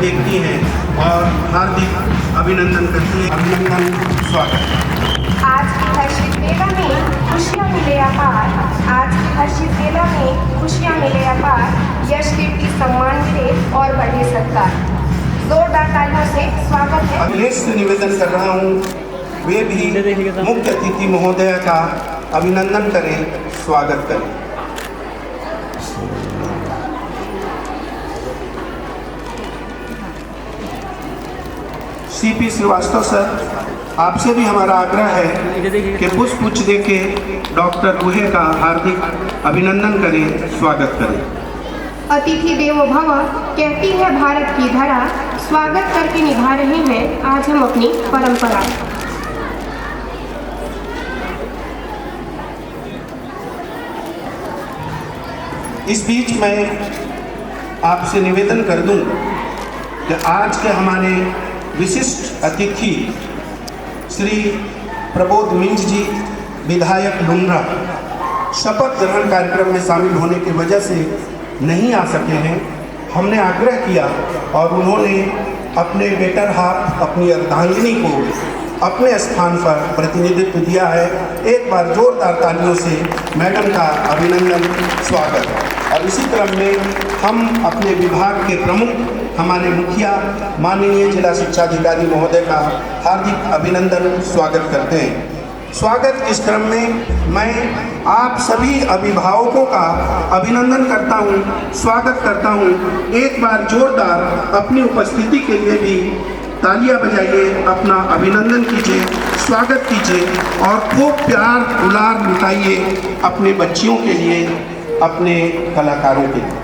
देखती हैं और हार्दिक अभिनंदन करती हैं। अभिनंदन, स्वागत। आज की हर्षित बेला में खुशियाँ मिले अपार, आज की हर्षित बेला में खुशियाँ मिले अपार, यश कीर्ति सम्मान मिले और बढ़े सत्कार। जोरदार तालियों से स्वागत है। अखिलेश से निवेदन कर रहा हूँ, वे भी मुख्य अतिथि महोदय का अभिनंदन करें, स्वागत करें। सीपी श्रीवास्तव सर, आपसे भी हमारा आग्रह है कि पुष्प देके डॉक्टर गुहे का हार्दिक अभिनंदन करें, स्वागत करें। अतिथि देवो भव कहती है भारत की धरा, स्वागत करके निभा रहे हैं आज हम अपनी परंपरा। इस बीच मैं आपसे निवेदन कर दूं कि आज के हमारे विशिष्ट अतिथि श्री प्रबोध मिंज जी, विधायक लुंड्रा, शपथ ग्रहण कार्यक्रम में शामिल होने की वजह से नहीं आ सके हैं। हमने आग्रह किया और उन्होंने अपने बेटर हाफ, अपनी अर्धांगिनी को अपने स्थान पर प्रतिनिधित्व दिया है। एक बार जोरदार तालियों से मैडम का अभिनंदन, स्वागत। और इसी क्रम में हम अपने विभाग के प्रमुख, हमारे मुखिया माननीय जिला शिक्षा अधिकारी महोदय का हार्दिक अभिनंदन, स्वागत करते हैं। स्वागत इस क्रम में मैं आप सभी अभिभावकों का अभिनंदन करता हूं, स्वागत करता हूं। एक बार जोरदार अपनी उपस्थिति के लिए भी तालियां बजाइए, अपना अभिनंदन कीजिए, स्वागत कीजिए और खूब प्यार दुलार लुटाइए अपने बच्चियों के लिए, अपने कलाकारों के लिए।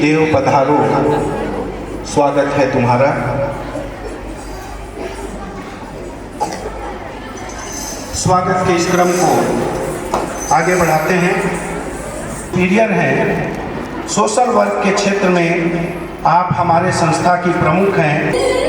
देव पधारो, स्वागत है तुम्हारा। स्वागत के इस क्रम को आगे बढ़ाते हैं। पीरियर है सोशल वर्क के क्षेत्र में, आप हमारे संस्था की प्रमुख हैं।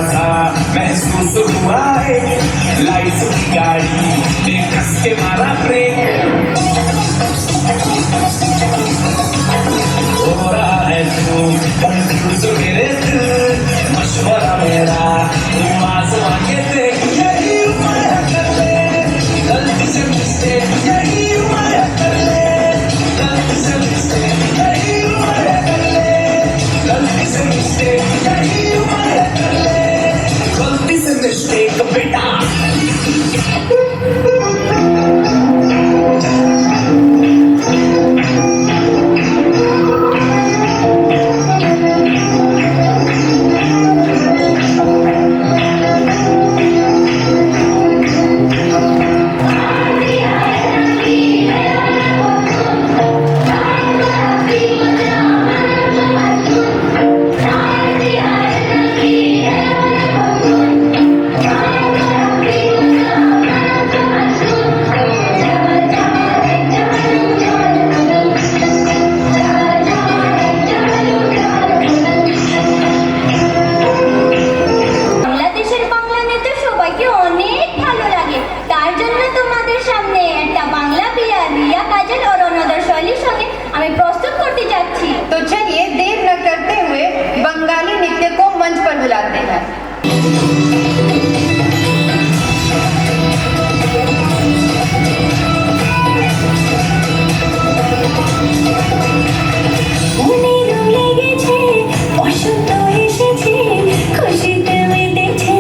महसूस हुआ है लाइफ की गाड़ी ने कस के मारा ब्रेक हो रहा है तू कंफ्यूज मेरे दिल मशवरा मेरा तुम आसमां के देख यही उम्र कर ले गलती से मिस्टेक यही उम्र कर ले गलती से मिस्टेक यही उम्र कर ले गलती से मिस्टेक यही उम्र कर ले गलती से मिस्टेक बेटा খুশিতে মেতেছে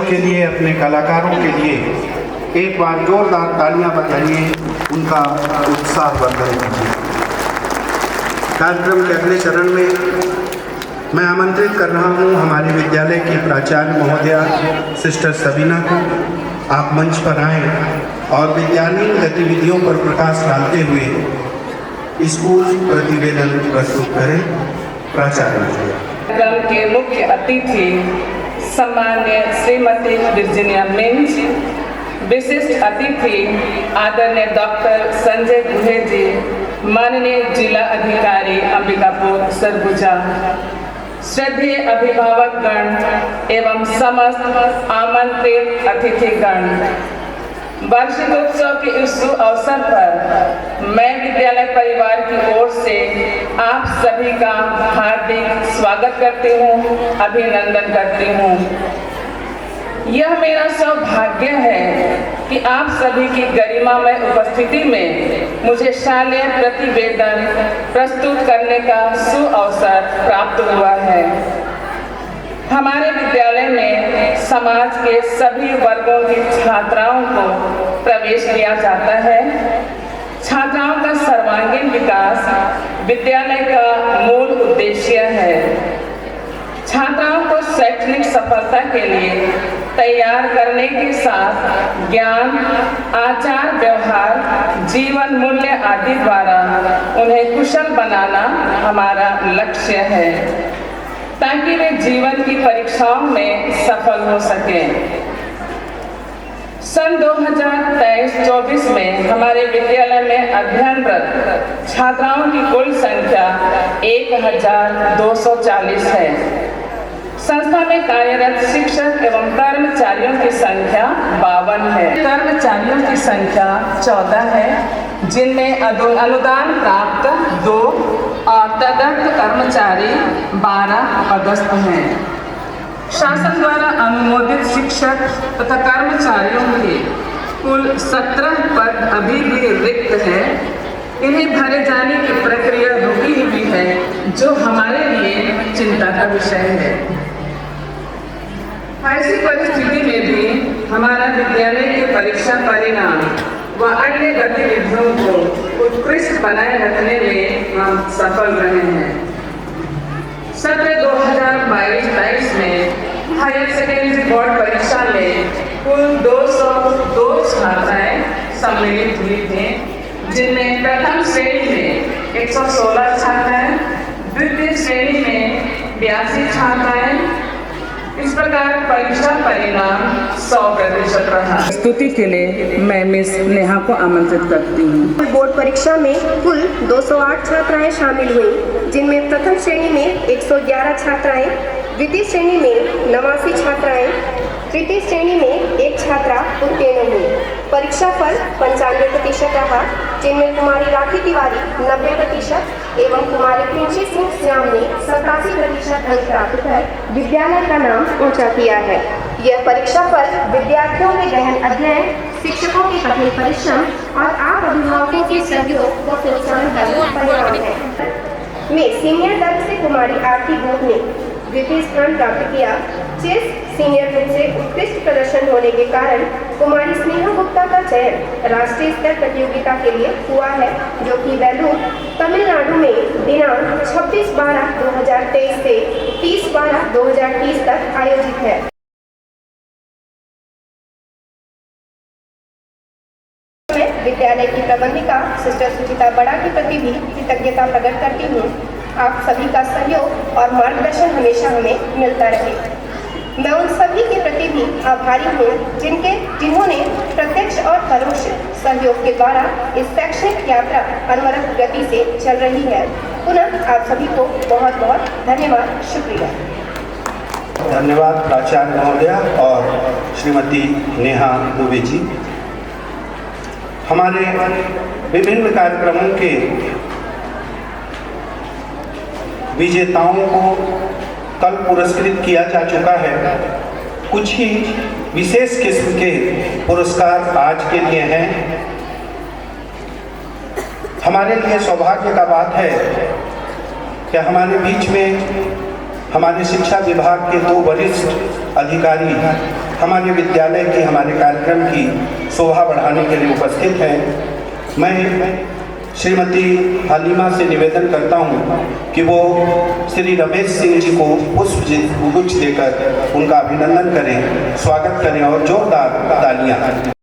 के लिए, अपने कलाकारों के लिए एक बार जोरदार तालियां बजाइए, उनका उत्साह वर्धन कीजिए। कार्यक्रम के अगले चरण में मैं आमंत्रित कर रहा हूं हमारे विद्यालय की प्राचार्य महोदया सिस्टर सबीना को। आप मंच पर आएं और विद्यालयीन गतिविधियों पर प्रकाश डालते हुए स्कूल प्रतिवेदन प्रस्तुत करें। प्राचार्य महोदया। कार्यक्रम के मुख्य अतिथि सम्मान्य श्रीमती वर्जिनिया मिंज, विशिष्ट अतिथि आदरणीय डॉक्टर संजय गुहे जी, माननीय जिला अधिकारी अंबिकापुर सरगुजा, श्रद्धेय अभिभावकगण एवं समस्त आमंत्रित अतिथिगण, वार्षिकोत्सव के इस शुभ अवसर पर मैं विद्यालय परिवार की ओर से आप सभी का हार्दिक स्वागत करती हूँ, अभिनंदन करती हूँ। यह मेरा सौभाग्य है कि आप सभी की गरिमामय उपस्थिति में मुझे शालेय प्रतिवेदन प्रस्तुत करने का सुअवसर प्राप्त हुआ है। हमारे विद्यालय में समाज के सभी वर्गों की छात्राओं को प्रवेश दिया जाता है। छात्राओं का सर्वांगीण विकास विद्यालय का मूल उद्देश्य है। छात्राओं को शैक्षणिक सफलता के लिए तैयार करने के साथ ज्ञान, आचार व्यवहार, जीवन मूल्य आदि द्वारा उन्हें कुशल बनाना हमारा लक्ष्य है, ताकि वे जीवन की परीक्षाओं में सफल हो सकें। सन 2023-24 में हमारे विद्यालय में अध्ययनरत छात्राओं की कुल संख्या 1240 है। संस्था में कार्यरत शिक्षक एवं कर्मचारियों की संख्या 52 है। कर्मचारियों की संख्या 14 है, जिनमें अनुदान प्राप्त 2 और तदर्थ कर्मचारी 12 पदस्थ हैं। शासन द्वारा अनुमोदित शिक्षक तथा कर्मचारियों के कुल 17 पद अभी भी रिक्त है। इन्हें भरे जाने की प्रक्रिया रुकी हुई है, जो हमारे लिए चिंता का विषय है। ऐसी परिस्थिति में भी हमारा विद्यालय के परीक्षा परिणाम व अन्य गतिविधियों को उत्कृष्ट बनाए रखने में हम सफल रहे हैं। सत्र 2022-23 में हायर सेकेंडरी बोर्ड परीक्षा में कुल 202 छात्राएं सम्मिलित हुई थी, जिनमें प्रथम श्रेणी में 116 छात्राएं, द्वितीय श्रेणी में 82 छात्राएं। इस प्रकार परीक्षा परिणाम 100% रहा। स्तुति के लिए मैं मिस नेहा को आमंत्रित करती हूँ। बोर्ड परीक्षा में कुल 208 छात्राएं शामिल हुई, जिनमें प्रथम श्रेणी में 111 छात्राएं, द्वितीय श्रेणी में 89 छात्राएं, तृतीय श्रेणी में 1 छात्रा उत्तीर्ण हुई। परीक्षा फल 95% रहा, जिनमें कुमारी राखी तिवारी 90% एवं कुमारी प्रिंसी सिंह श्याम ने 87% अंक प्राप्त कर विद्यालय का नाम ऊंचा किया है। यह परीक्षा फल विद्यार्थियों के गहन अध्ययन, शिक्षकों के कठिन परिश्रम और आप अभिभावकों के सहयोग व प्रोत्साहन का परिणाम है। में सीनियर दल से कुमारी आरती गोप ने द्वितीय स्थान प्राप्त किया। चेस सीनियर ग्रुप से उत्कृष्ट प्रदर्शन होने के कारण कुमारी स्नेहा गुप्ता का चयन राष्ट्रीय स्तर प्रतियोगिता के लिए हुआ है, जो कि वेलूर तमिलनाडु में दिनांक 26/12/2023 से 30/12/2030 तक आयोजित है। विद्यालय की प्रबंधिका सिस्टर सुचिता बड़ा के प्रति भी कृतज्ञता प्रकट करती हूँ। आप सभी का सहयोग और मार्गदर्शन हमेशा हमें मिलता रहे। मैं उन सभी के प्रति भी आभारी हूँ जिन्होंने प्रत्यक्ष और परोक्ष सहयोग के द्वारा इस शैक्षणिक यात्रा अनवरत गति से चल रही है। पुनः आप सभी को बहुत बहुत धन्यवाद, शुक्रिया। धन्यवाद प्राचार्य महोदया और श्रीमती नेहा दुबे जी। हमारे विभिन्न कार्यक्रमों के विजेताओं को कल पुरस्कृत किया जा चुका है। कुछ ही विशेष किस्म के पुरस्कार आज के लिए हैं। हमारे लिए सौभाग्य का बात है कि हमारे बीच में हमारे शिक्षा विभाग के 2 वरिष्ठ अधिकारी हमारे विद्यालय के हमारे कार्यक्रम की शोभा बढ़ाने के लिए उपस्थित हैं। मैं श्रीमती हालिमा से निवेदन करता हूं कि वो श्री रमेश सिंह जी को पुष्प देकर उनका अभिनंदन करें, स्वागत करें और जोरदार तालियां।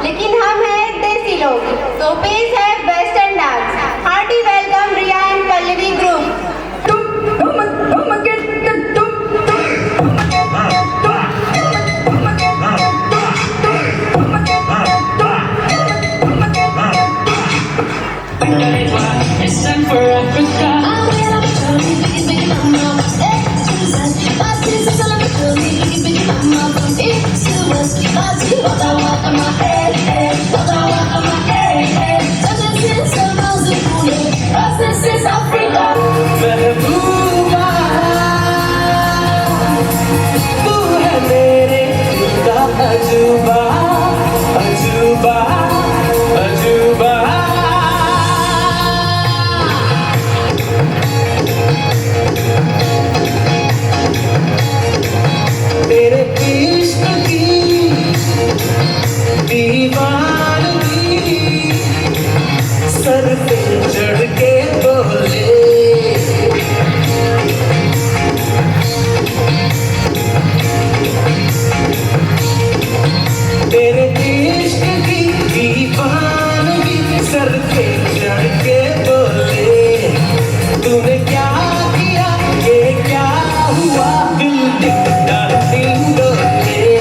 लेकिन हम हैं देसी लोग। तो पेश है western dance. Hearty welcome Riya and Pallavi group. It's time for Africa. महबूबा तू है मेरे दिल का अजूबा अजूबा अजूबा तेरे इश्क की दीवानगी सर पे चढ़ के बोले तेरे इश्क की दीवानगी सर पे चढ़ के बोले तूने क्या किया ये क्या हुआ दिल टिंगा टिंग डोले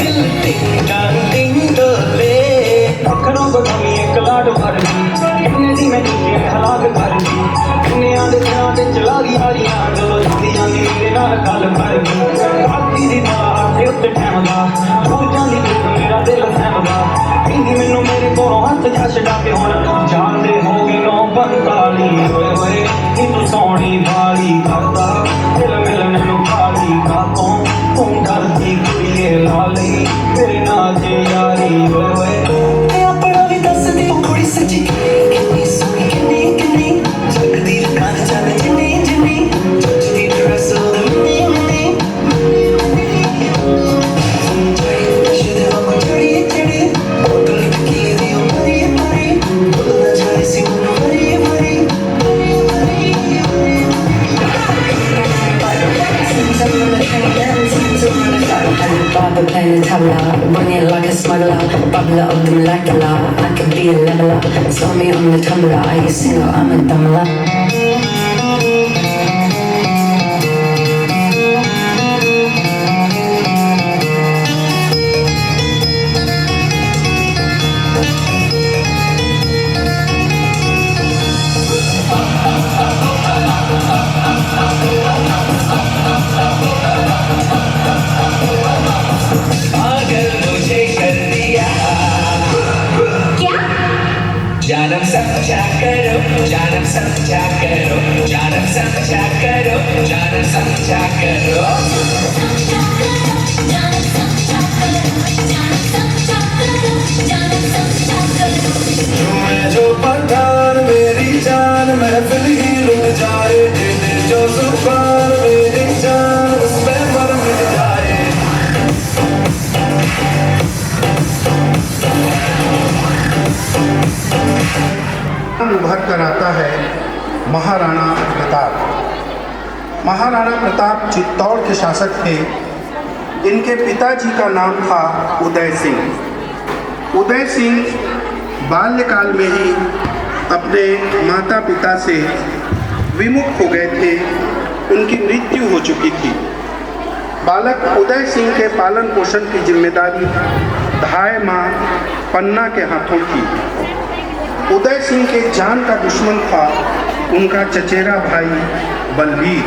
दिल टिंगा टिंग डोले अखड़ों बगामी एक लाड भर दी दी मैं तुझे हलाक कर दी दुनिया दे चला दी यारियां जो जिंदियां दी मेरे नाल गल कर दी आखी दी बात ते उत्ते ठहमदा हो जांदी मेरा दिल सहमदा इंदी मैनू मेरे कोलों हथ जा छड़ा के हुण जांदे हो गई नौ 45 होए होए नी तू सोहणी वाली करदा दिल मिलन नू खाली कातों तू डरदी कुड़िए लाली तेरे नाल जे यारी होए होए अपना भी दस दी कुड़ी सच्ची कितनी सोहनी कितनी जगदी रकान चल जिन्नी जिन्नी जचदी dress Barbara playing the tabla, run it like a smuggler, bubbler of the molecular. I could be a leveler, saw me on the tumbler. Are you single? I'm a dumbler. जानम समझा करो जानम समझा करो जानम समझा करो जानम समझा करो जो पठान मेरी जान महफिल ही रुक जाए जो जुबान मेरी जान उस पे मर मिट जाए उभर कर आता है महाराणा प्रताप। महाराणा प्रताप चित्तौड़ के शासक थे। इनके पिताजी का नाम था उदय सिंह। उदय सिंह बाल्यकाल में ही अपने माता पिता से विमुख हो गए थे। उनकी मृत्यु हो चुकी थी। बालक उदय सिंह के पालन पोषण की जिम्मेदारी धाय माँ पन्ना के हाथों थी। उदय सिंह के जान का दुश्मन था उनका चचेरा भाई बलवीर।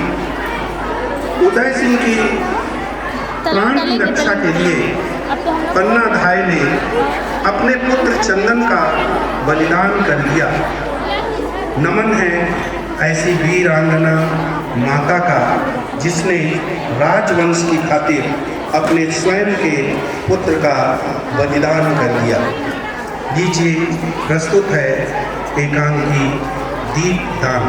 उदय सिंह की प्राण की रक्षा के लिए पन्ना धाय ने अपने पुत्र चंदन का बलिदान कर दिया। नमन है ऐसी वीरांगना माता का जिसने राजवंश की खातिर अपने स्वयं के पुत्र का बलिदान कर दिया। लीजिए प्रस्तुत है एकांकी दीपदान।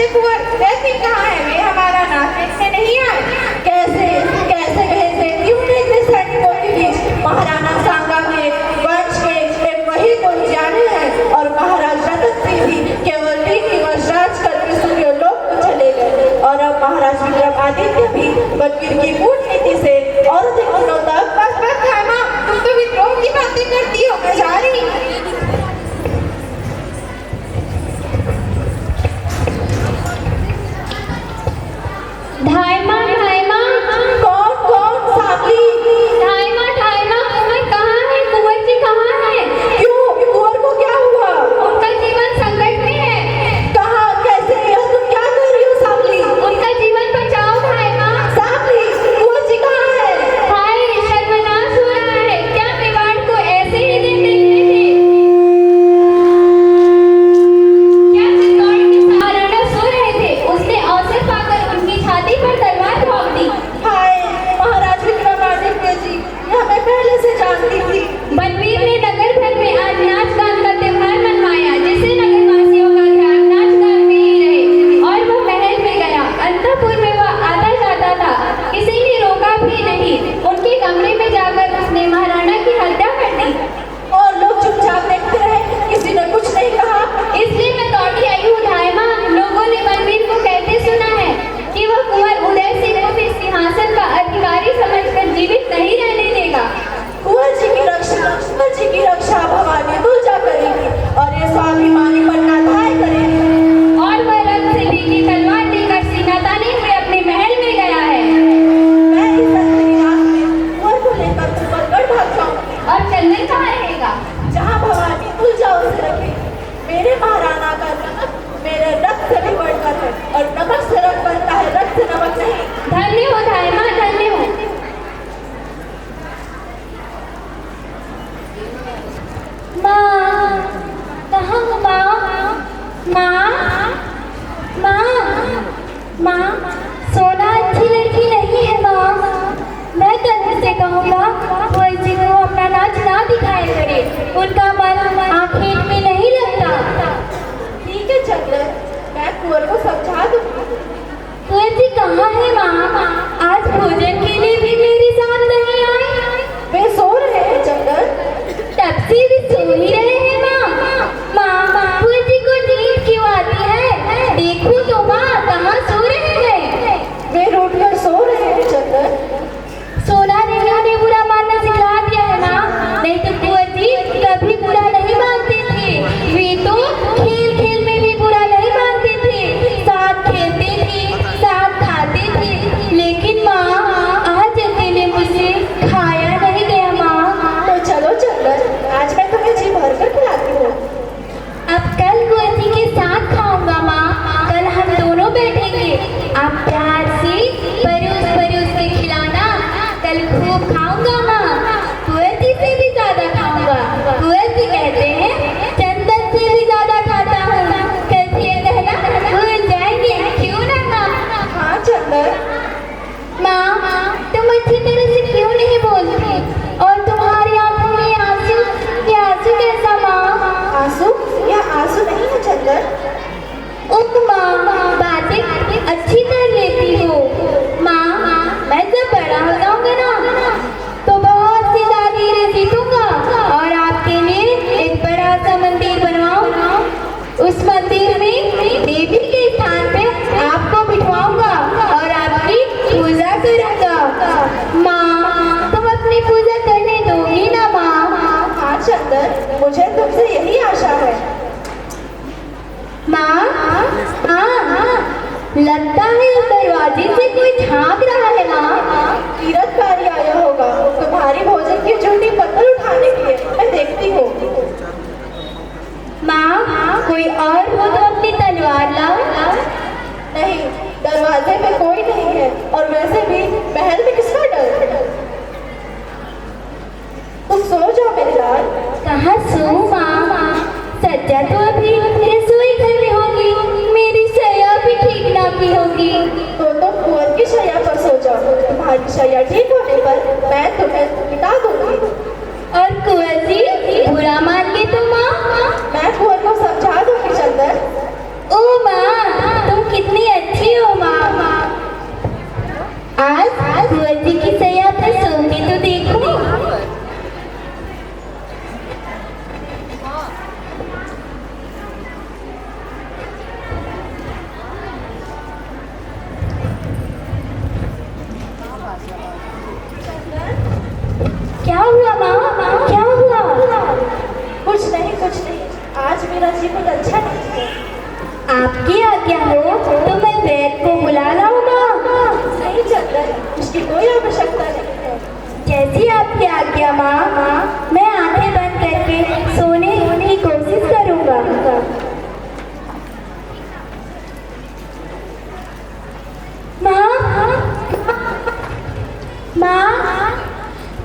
अरे कुंवर कैसे कहाँ है वे? हमारा नाथ देखने नहीं आए। कैसे कैसे कैसे क्यों नहीं सैनिकों के बीच महाराणा सांगा के वंश के एक वही कोई जाने हैं और महाराज रतन सिंह भी केवल 3 वर्ष राज करके सूर्य लोक को चले गए और अब महाराज विक्रमादित्य भी वकील की कूटनीति से और दिनों तक बस बस खाना, तुम तो विद्रोह की बातें करती हो। मैं जा रही। ढाईमा ढाईमा कौन कौन साथी ढाईमा ढाईमा कुंवर कहाँ है? कुंवर जी कहाँ है? क्यों कुंवर को क्या हुआ? उनका जीवन संकट में है। कहाँ कैसे यह तुम क्या कर रही हो सावली? उनका जीवन बचाओ ढाईमा। सावली कुंवर जी कहाँ है? हाय सर्वनाश हो रहा है। क्या मेवाड़ को ऐसे ही दिन देखते थे? क्या चित्तौड़ के महाराणा सो रहे थे? उसने अवसर पाकर उनकी छाती पर तलवार ठोक दी। हाय महाराज विक्रमादित्य जी, यह मैं पहले से जानती थी। बलवीर ने नगर भर में आज नाच गान का त्योहार मनवाया, जिससे नगरवासियों का ध्यान नाच गान में ही रहे और वह महल में गया। अंतपुर में वह आता जाता था, किसी ने रोका भी नहीं। उनके कमरे में जाकर उसने महाराणा की हत्या कर दी। और लोग चुपचाप देखते रहे, किसी ने कुछ नहीं कहा। इसलिए मैं दौड़ी आई हूँ ढाईमा। लोगों ने बलवीर को कहते सुना है कि वह कुंवर उदय सिंह को भी सिंहासन का अधिकारी समझकर जीवित नहीं रहने देगा। कुंवर जी की रक्षा भवानी तुलजा करेगी और ये स्वाभिमानी पन्ना धाय करेगी। और वह रक्त से भीगी तलवार लेकर सीना ताने हुए अपने महल में गया है। मैं इस अंधेरी रात में कुंवर को लेकर कुंवरगढ़ भाग जाऊंगी और चंदन कहाँ रहेगा? जहाँ भवानी तुलजा उसे रखेगी। मेरे महाराणा का नमक मेरे रक्त से भी बढ़कर है और नमक से रक्त बनता है, रक्त से नमक नहीं। धन्य हो ढाईमा, धन्य हो। माँ कहाँ हो माँ? माँ माँ माँ सोना अच्छी लड़की नहीं है माँ। मैं कल से कहूँगा कुंवर जी को अपना नाच ना दिखाया करे। उनका मन आँखें में नहीं लगता। ठीक है चंद्र, मैं कुंवर को समझा दूंगी। कुंवर जी कहाँ है माँ? आज भोजन के लिए भी मेरे साथ नहीं आए। वे सो रहे हैं चंद्र। तब से भी सो ही रहे हैं माँ। माँ कुंवर जी को नींद क्यों आती है? देखो तो माँ कहाँ सो रहे हैं। वे रूठ कर सो रहे हैं चंद्र। सोना नहीं उन्हें बुरा मानना सिखला दिया है माँ। नहीं तो कुंवर जी कभी बुरा नहीं मानते थे। वे तो खेल खेल में भी बुरा नहीं मानते थे। साथ खेलते थे, साथ खाते थे। लेकिन माँ आज अकेले मुझसे खाया नहीं गया माँ। तो चलो चंद्र, आज मैं तुम्हें जी भर कर खिलाती हूँ। अब कल कुंवर जी के साथ खाऊंगा माँ। कल हम दोनों बैठेंगे। आप प्यार से परोस परोस के खिलाना। कल खूब खाऊंगा माँ। कुंवर जी से भी ज्यादा खाऊंगा। कुंवर जी कहते हैं चंदन से भी ज्यादा खाता हूँ। कल ये कहना भूल जाएंगे, क्यों ना माँ? हाँ चंद्र। माँ तुम अच्छी तरह से क्यों नहीं बोलती? और तुम्हारी आंखों में आंसू, ये आंसू कैसा माँ? आंसू? यह आंसू नहीं है चंद्र। उफ माँ, बातें अच्छी कर लेती हो। माँ मैं जब बड़ा हो जाऊंगा ना तो बहुत सी जागीरें जीतूंगा और आपके लिए एक बड़ा सा मंदिर बनवाऊंगा। उस मंदिर में देवी के स्थान पे आपको बिठवाऊंगा और आपकी पूजा करूंगा। माँ तुम अपनी पूजा करने दोगी ना माँ? हाँ चंद्र, मुझे तुमसे यही आशा है। माँ हाँ, लगता है उस दरवाजे से कोई झांक रहा है माँ। कीरतकारी आया होगा तुम्हारी भोजन की झूठी पत्थर उठाने के लिए। मैं देखती हूँ। माँ कोई और हो तो अपनी तलवार लाओ। नहीं, दरवाजे में कोई नहीं है और वैसे भी महल में किसका डर? तुम सो जाओ मेरे लाल। कहाँ सो माँ? सज्जा तो अभी रसोई घर में होगी। मेरी शैया भी ठीक ना की होगी। तो तुम कुंवर की शैया पर सो जाओ। तुम्हारी शैया ठीक होने पर मैं तुम्हें मिटा दूंगी। और कुंवर जी बुरा मान के तो माँ? मैं कुंवर को समझा दूंगी चंदर। ओ माँ तुम मेरा जीवन अच्छा नहीं है। आपकी आज्ञा हो तो मैं वैद को बुला लाऊंगा। नहीं चंदन, उसकी कोई आवश्यकता नहीं है। जैसी आपकी आज्ञा माँ, मैं आंखें बंद करके सोने की कोशिश करूंगा। माँ,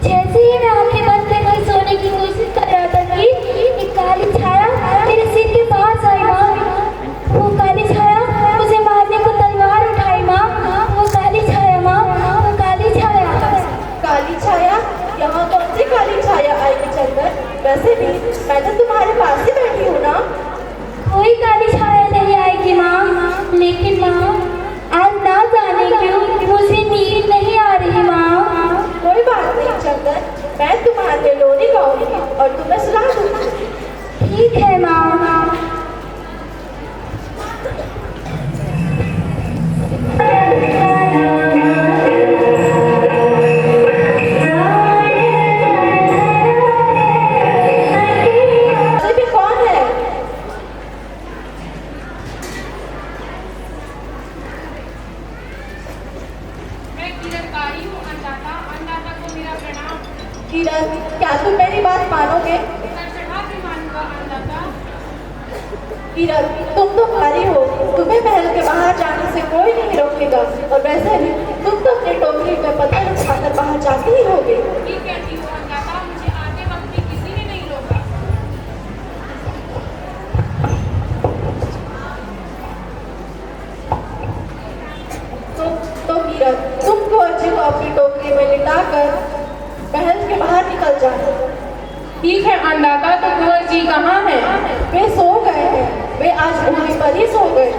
जैसे ही मैं आंखें बंद करके सोने की कोशिश कर रहा था कि एक काली छाया मेरे सिर के पास आई माँ। वो काली छाया मुझे मारने को तलवार उठाई माँ। वो काली छाया माँ, वो काली छाया। काली छाया? यहाँ कौन सी काली छाया आएगी चंदन? वैसे भी मैं तो तुम्हारे पास ही बैठी हूँ ना। कोई काली छाया नहीं आएगी माँ, लेकिन माँ आज ना जाने क्यों मुझे नींद नहीं आ रही माँ। कोई बात नहीं चंदन, मैं तुम्हारे लिए लोरी गाऊंगी और तुम्हें सुना दूंगी। ठीक है माँ। अरे भी कौन है? मैं किरणकारी हूँ अन्नदाता। अन्नदाता को मेरा प्रणाम। किरण, क्या तुम मेरी बात मानोगे? सर चढ़ा के मानूंगा अन्नदाता। किरण, तुम तो भारी हो, तुम्हें महल के बाहर जाने से कोई नहीं रोकेगा। और वैसे भी तुम तो अपने टोकरी में पत्थर उठाकर बाहर जाती ही होगे। ठीक कहती हूँ अन्नदाता, मुझे आते वक्त भी किसी ने नहीं रोका। तो किरण, तुम कुंवर को अपनी टोकरी में लिटाकर महल के बाहर निकल जाओ। ठीक है अन्नदाता, तो कुंवर जी कहाँ हैं? वे सो गए हैं। वे आज भूमि पर ही सो गए।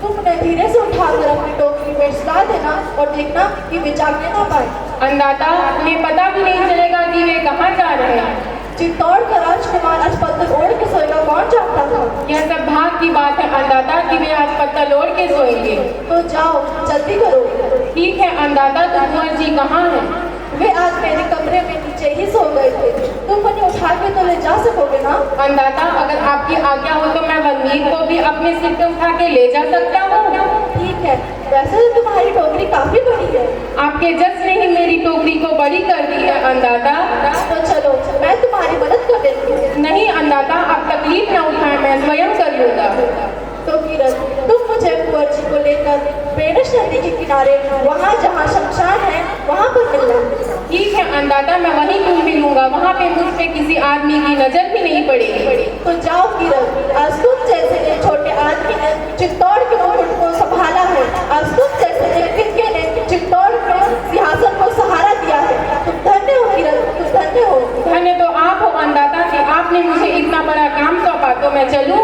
तुमने धीरे से उठाकर अपनी टोकरी में सुला देना और देखना कि वे जागने ना पाए। अन्नदाता, उन्हें पता भी नहीं चलेगा कि वे कहाँ जा रहे हैं। चित्तौड़ का राजकुमार आज पत्तल ओढ़ के सोएगा, कौन जानता था? यह सब भाग की बात है अन्नदाता कि वे आज पत्तल ओढ़ के सोएंगे। तो जाओ, जल्दी करो। ठीक है अन्नदाता, तो कुंवर जी कहाँ हैं? वे आज मेरे कमरे में नीचे ही सो गए थे। तुम उन्हें उठा के तो ले जा सकोगे ना? अन्नदाता, अगर आपकी आज्ञा हो तो मैं वनवीर को भी अपने सिर पे उठा के ले जा सकता हूँ। ठीक है, वैसे तो तुम्हारी टोकरी काफी बड़ी है। आपके जज ने ही मेरी टोकरी को बड़ी कर दी है अन्नदाता। तो चलो, मैं तुम्हारी मदद कर देती हूँ। नहीं अन्नदाता, आप तकलीफ न उठाएं, मैं स्वयं कर लूंगा। तो किरण, तुम मुझे कुंवर जी को लेकर बेनश नदी के किनारे वहाँ जहाँ शमशान है वहाँ पर मिलना। ठीक है अन्नदाता, मैं वहीं तुम मिलूंगा। वहाँ पे मुझ पे किसी आदमी की नजर भी नहीं पड़ेगी। तो जाओ किरण, आज तुम जैसे एक छोटे आदमी ने चित्तौड़ के मुकुट को संभाला है। आज तुम जैसे एक किसके ने चित्तौड़ के सिंहासन को सहारा दिया है। तुम धन्य हो किरण, तुम धन्य हो। धन्य तो आप हो अन्नदाता कि आपने मुझे इतना बड़ा काम सौंपा। तो मैं चलूं?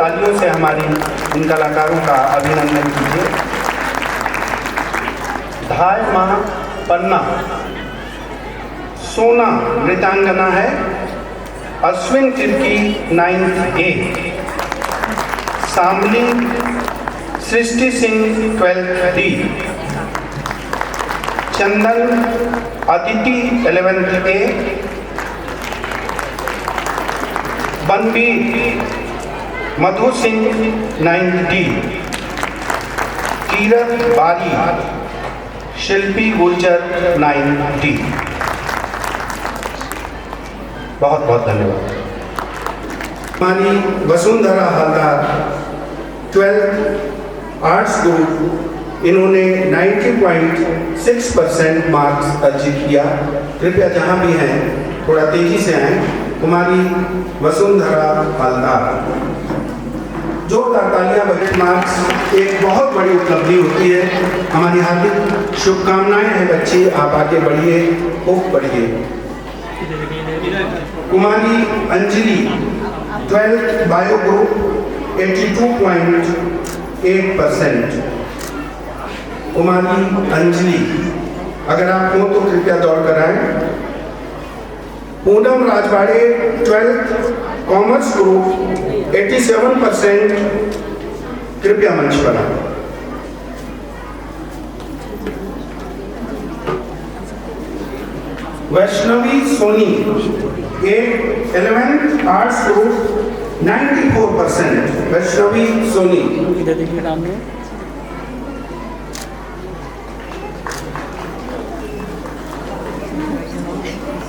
तालियों से हमारी इन कलाकारों का अभिनंदन कीजिए। धाय माँ पन्ना सोना नृत्यांगना है, Ashwin Tirkey 9th A, सामली Srishti Singh 12th D, Chandan Aditi 11th A, बनबीर Madhu Singh 9th D, Kirat बारी शिल्पी गुर्जर 9th D। बहुत बहुत धन्यवाद। हमारी Vasundhara Haldar 12th arts group, इन्होंने 90.6% मार्क्स अचीव किया। कृपया जहाँ भी हैं थोड़ा तेजी से आएँ। कुमारी वसुंधरा हलदार, जोरदार तालियां बजट मार्क्स एक बहुत बड़ी उपलब्धि होती है। हमारी हार्दिक शुभकामनाएं हैं बच्चे, आप आगे बढ़िए, खूब बढ़िए। कुमारी अंजलि 12th बायो ग्रुप 82.8%। कुमारी अंजलि, अगर आप हो तो कृपया दौड़ कर आए। Poonam Rajwade 12th commerce group 87%, कृपया मंच पर आए। Vaishnavi Soni 11th arts group 94%। Vaishnavi Soni,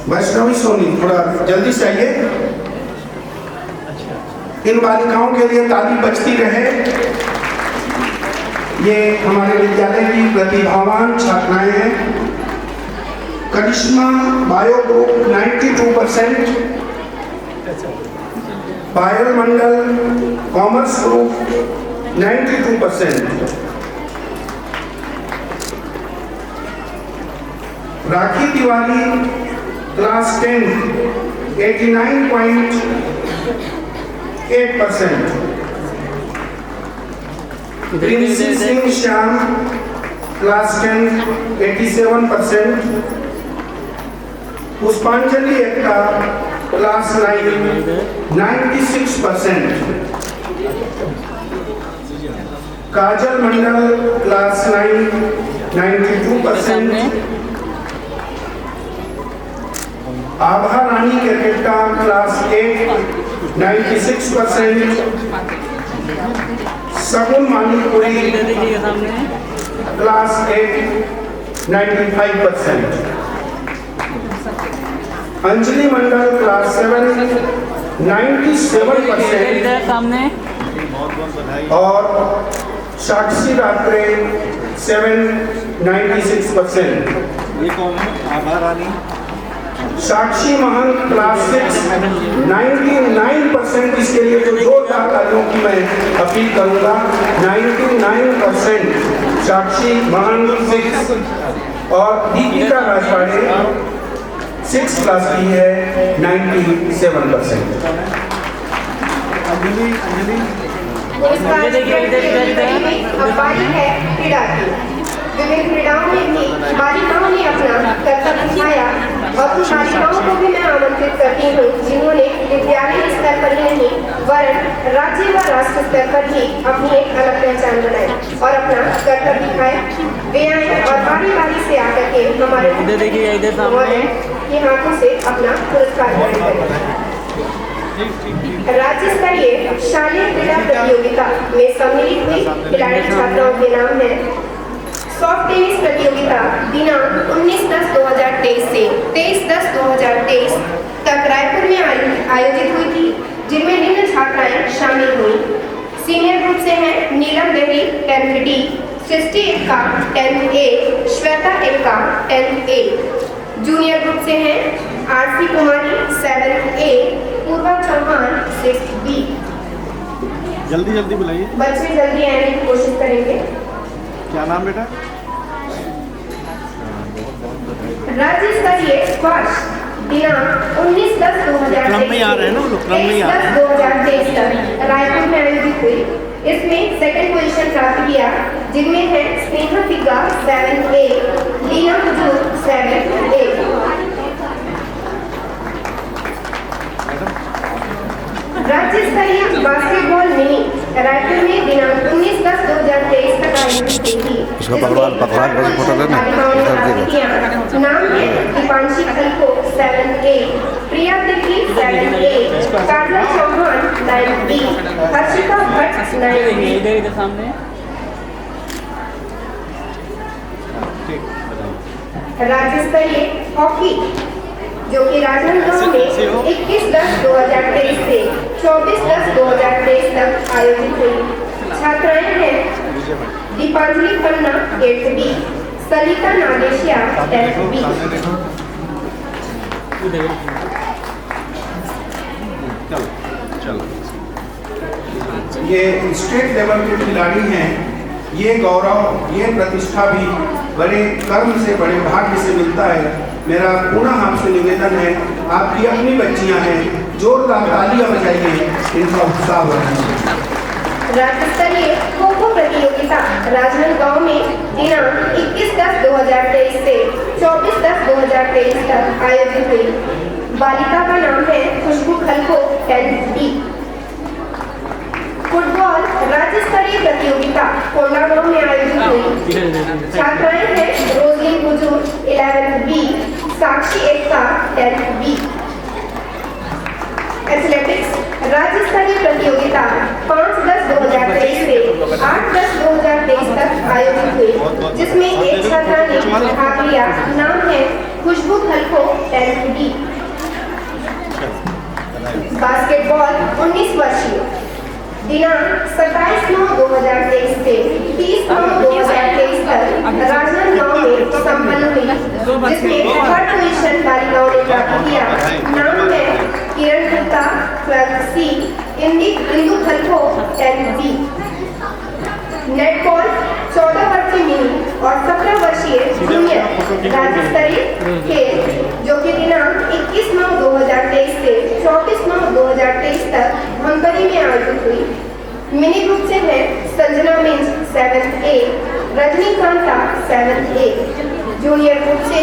Vaishnavi Soni थोड़ा जल्दी से आइए। इन बालिकाओं के लिए ताली बजती रहे। ये हमारे विद्यालय की प्रतिभावान छात्राएं हैं। करिश्मा बायो ग्रुप 92%, पायल मंडल कॉमर्स ग्रुप 92%, राखी तिवारी क्लास 10 89.8%, प्रिंसी सिंह श्याम क्लास 10 87%, पुष्पांजलि एक्का क्लास 9 96%, काजल मंडल क्लास 9 92%, आभा रानी क्रिकेटा क्लास 8 96%, सगुन मानिकपुरी क्लास 8 95%, अंजलि मंडल क्लास 7 97% और साक्षी रात्रे 7 96%। ये कौन है? आभा रानी साक्षी महंत क्लास 6 99%। इसके लिए जो जोरदार तालियों की मैं अपील करूंगा। 99% साक्षी महंत 6 और दीपिका राजवाड़े 6 क्लास की है 97%। अब बारी है क्रीड़ा की। विभिन्न क्रीड़ाओं में भी बालिकाओं ने अपना कर्तव्य निभाया और उन बालिकाओं को भी मैं आमंत्रित करती हूँ जिन्होंने विद्यालय स्तर पर ही नहीं वरन राज्य व राष्ट्र स्तर पर भी अपनी एक अलग पहचान बनाई और अपना कर्तव्य दिखाए। वे आए और बारी बारी से आकर के हमारे के हाथों से अपना पुरस्कार ग्रहण करें। राज्य स्तरीय शालेय क्रीड़ा प्रतियोगिता में सम्मिलित हुई खिलाड़ी छात्राओं के नाम है। सॉफ्ट टेनिस प्रतियोगिता दिनांक 19/10/2023 से 23/10/2023 तक रायपुर में आयोजित हुई थी, जिनमें निम्न छात्राएं शामिल हुई। सीनियर ग्रुप से हैं Neelam Devi 10th D, Srishti Ekka 10th A, Shweta Ekka 10th A। Junior group से हैं Aarti Kumari 7th A, Purva Chauhan 6th B। जल्दी जल्दी बुलाइए। बच्चे जल्दी आने की कोशिश करेंगे। क्या नाम बेटा? राज्य स्तरीय स्क्वाश दिनांक 19/10/2023 से 23/10/2023 तक रायपुर में आयोजित इसमें सेकंड पोजीशन प्राप्त किया, जिनमें है स्नेहा पिग्गा 7A, लीना हुजूर 7A। राज्य स्तरीय बास्केटबॉल मिनी रायपुर में दिनांक 19/10/2023 तक आयोजित हुई थी। नाम है दीपांशी खलको 7A, प्रिया तिर्की 7A, काजल चौहान 9B, हर्षिता भट्ट 9B। राज्य स्तरीय हॉकी जो कि राजनांदगांव में 21/10/2023 से 24/10/2023 तक आयोजित हुई। छात्राएं हैं दीपांजलि पन्ना 8B, सलिता नागेशिया 10B। ये स्टेट लेवल के खिलाड़ी हैं। ये गौरव, ये प्रतिष्ठा भी बड़े कर्म से, बड़े भाग्य से मिलता है। मेरा पुनः आपसे निवेदन है, आपकी अपनी बच्चियां हैं, जोरदार तालियां बजाइए, इनका उत्साह बढ़ाइए। राज्य स्तरीय खो खो प्रतियोगिता राजनांदगांव में दिनांक 21/10/2023 से 24/10/2023 तक आयोजित हुई। बालिका का नाम है खुशबू खलको 10B। फुटबॉल राज्य स्तरीय प्रतियोगिता कोंडागांव में आयोजित हुई। छात्राएं हैं रोजलिन हुजूर 11B, साक्षी एकता 10B। एथलेटिक्स राज्य स्तरीय प्रतियोगिता 5/10/2023 से 8/10/2023 तक आयोजित हुई, जिसमें एक छात्रा ने भाग लिया। नाम है खुशबू खलको 10B। बास्केटबॉल 19 वर्षीय दिनांक 27/9/2023 से 30/9/2023 तक राजनांदगांव में संपन्न हुई, जिसमें थर्ड पोजीशन बालिकाओं ने प्राप्त किया। नाम है किरण गुप्ता 12C, इंदु खलको 10B। नेटबॉल 14 वर्षीय मिनी और 17 वर्षीय जूनियर राज्य स्तरीय खेल जो कि दिनांक 21/9/2023 से 24/9/2023 तक धमतरी में आयोजित हुई। मिनी ग्रुप से है Sanjana Minj 7A, Rajnikanta 7A। Junior group से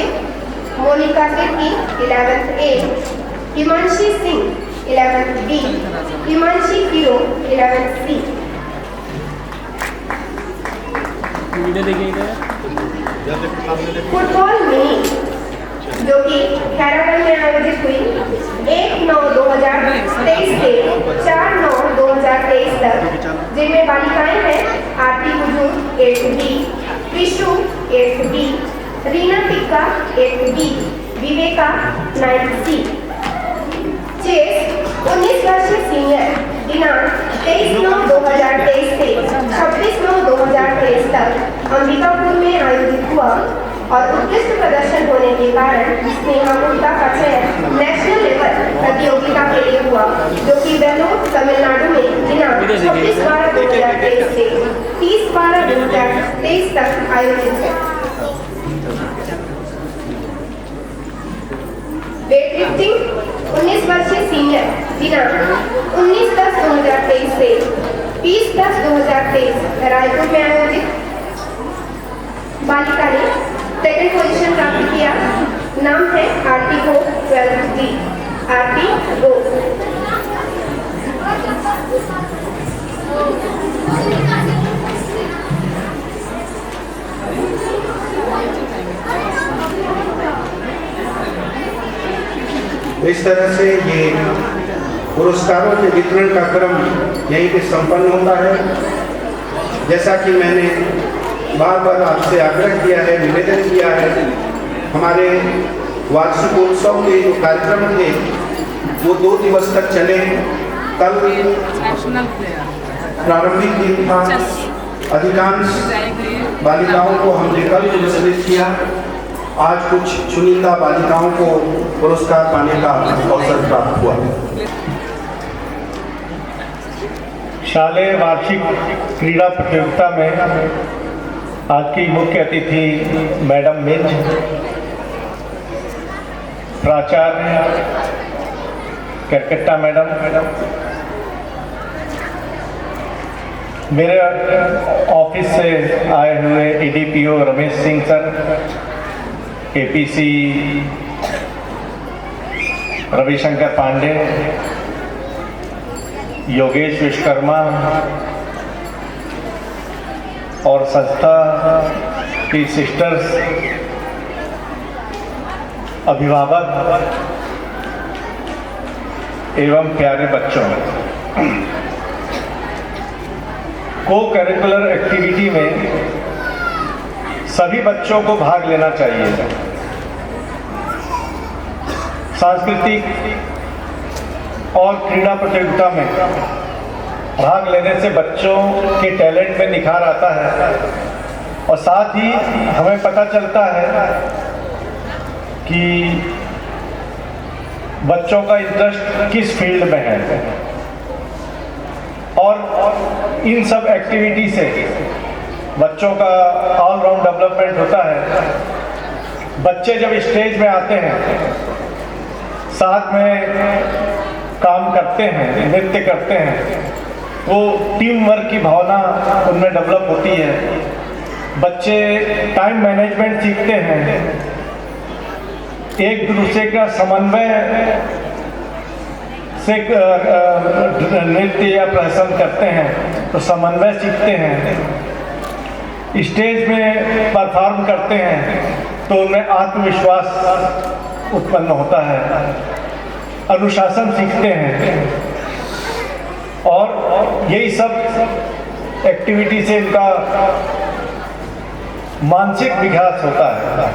Monika Tirkey 11A, Himanshi Singh 11B, Himanshi Kiro 11C। Football mini जो कि खैरागढ़ में आयोजित हुई 1/9/2023 से 4/9/2023 तक, जिनमें बालिकाएं हैं Aarti Huzur 8B, Trishu 8B, Reena Tikka 8B, Viveka 9C। Chess 19 वर्षीय सीनियर दिनांक 23/9/2023 से 26/9/2023 तक अंबिकापुर में आयोजित हुआ और उत्कृष्ट प्रदर्शन होने के कारण स्नेहा गुप्ता का चयन नेशनल लेवल प्रतियोगिता के लिए हुआ, जो कि वेल्लोर तमिलनाडु में दिनांक 26/12/2023 से 30/12/2023 तक आयोजित है। वेट लिफ्टिंग 19 वर्षीय सीनियर दिनांक 19/10/2023 से 20/10/2023 रायपुर में आयोजित बालिका ने सेकंड पोजीशन प्राप्त किया। नाम है आरती गो 12B, आरती गो। इस तरह से ये पुरस्कारों के वितरण का क्रम यहीं पे संपन्न होता है। जैसा कि मैंने बार बार आपसे आग्रह किया है, निवेदन किया है, हमारे वार्षिकोत्सव के जो कार्यक्रम थे वो 2 दिवस तक चले। कल प्रारंभिक दिन था, अधिकांश बालिकाओं को हमने कल पुरस्कृत किया। आज कुछ चुनिंदा बालिकाओं को पुरस्कार पाने का अवसर प्राप्त हुआ। शालेय वार्षिक क्रीड़ा प्रतियोगिता में आज की मुख्य अतिथि मैडम मिंज, प्राचार्य करकट्टा मैडम, मेरे ऑफिस से आए हुए ADPO Ramesh Singh sir, APC Ravishankar Pandey, Yogesh Vishwakarma और संस्था की सिस्टर्स, अभिभावक एवं प्यारे बच्चों, को करिकुलर एक्टिविटी में सभी बच्चों को भाग लेना चाहिए। सांस्कृतिक और क्रीड़ा प्रतियोगिता में भाग लेने से बच्चों के टैलेंट में निखार आता है और साथ ही हमें पता चलता है कि बच्चों का इंटरेस्ट किस फील्ड में है और इन सब एक्टिविटी से बच्चों का ऑलराउंड डेवलपमेंट होता है। बच्चे जब स्टेज में आते हैं, साथ में काम करते हैं, नृत्य करते हैं, वो टीम वर्क की भावना उनमें डेवलप होती है। बच्चे टाइम मैनेजमेंट सीखते हैं, एक दूसरे का समन्वय से नृत्य या प्रदर्शन करते हैं तो समन्वय सीखते हैं। स्टेज में परफॉर्म करते हैं तो उनमें आत्मविश्वास उत्पन्न होता है, अनुशासन सीखते हैं और यही सब एक्टिविटी से इनका मानसिक विकास होता है।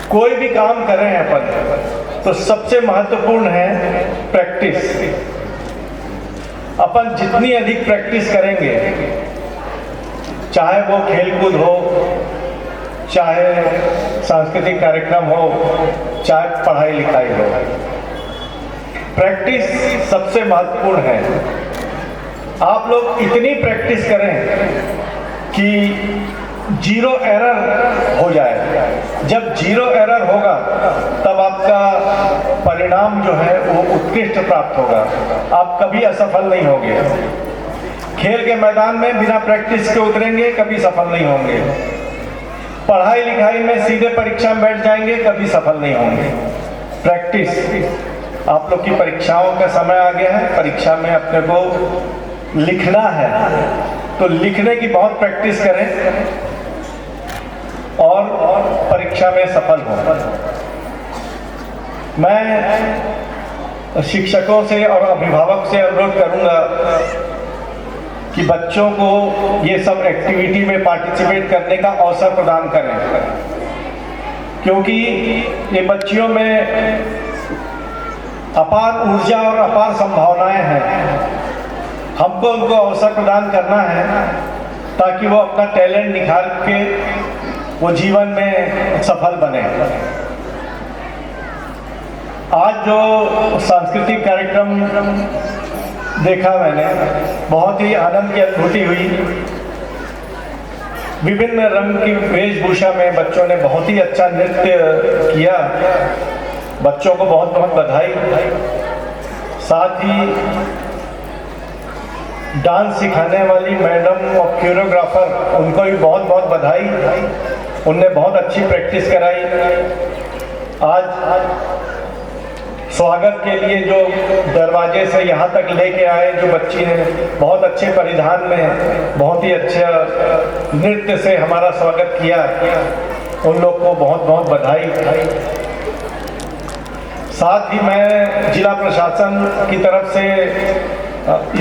कोई भी काम कर रहे हैं अपन तो सबसे महत्वपूर्ण है प्रैक्टिस। अपन जितनी अधिक प्रैक्टिस करेंगे, चाहे वो खेलकूद हो, चाहे सांस्कृतिक कार्यक्रम हो, चाहे पढ़ाई लिखाई हो, प्रैक्टिस सबसे महत्वपूर्ण है। आप लोग इतनी प्रैक्टिस करें कि जीरो एरर हो जाए। जब जीरो एरर होगा तब आपका परिणाम जो है वो उत्कृष्ट प्राप्त होगा, आप कभी असफल नहीं होंगे। खेल के मैदान में बिना प्रैक्टिस के उतरेंगे, कभी सफल नहीं होंगे। पढ़ाई लिखाई में सीधे परीक्षा में बैठ जाएंगे, कभी सफल नहीं होंगे। प्रैक्टिस। आप लोग की परीक्षाओं का समय आ गया है, परीक्षा में अपने को लिखना है तो लिखने की बहुत प्रैक्टिस करें और परीक्षा में सफल हो। मैं शिक्षकों से और अभिभावक से अनुरोध करूंगा कि बच्चों को ये सब एक्टिविटी में पार्टिसिपेट करने का अवसर प्रदान करें, क्योंकि ये बच्चियों में अपार ऊर्जा और अपार संभावनाएं हैं। हमको उनको अवसर प्रदान करना है ताकि वो अपना टैलेंट निखार के वो जीवन में सफल बने। आज जो सांस्कृतिक कार्यक्रम देखा मैंने, बहुत ही आनंद की अनुभूति हुई। विभिन्न रंग की वेशभूषा में बच्चों ने बहुत ही अच्छा नृत्य किया। बच्चों को बहुत बहुत बधाई। साथ ही डांस सिखाने वाली मैडम और कोरियोग्राफर, उनको भी बहुत बहुत बधाई। उनने बहुत अच्छी प्रैक्टिस कराई। आज स्वागत के लिए जो दरवाजे से यहाँ तक लेके आए जो बच्ची ने, बहुत अच्छे परिधान में बहुत ही अच्छा नृत्य से हमारा स्वागत किया, उन लोग को बहुत बहुत बधाई। साथ ही मैं जिला प्रशासन की तरफ से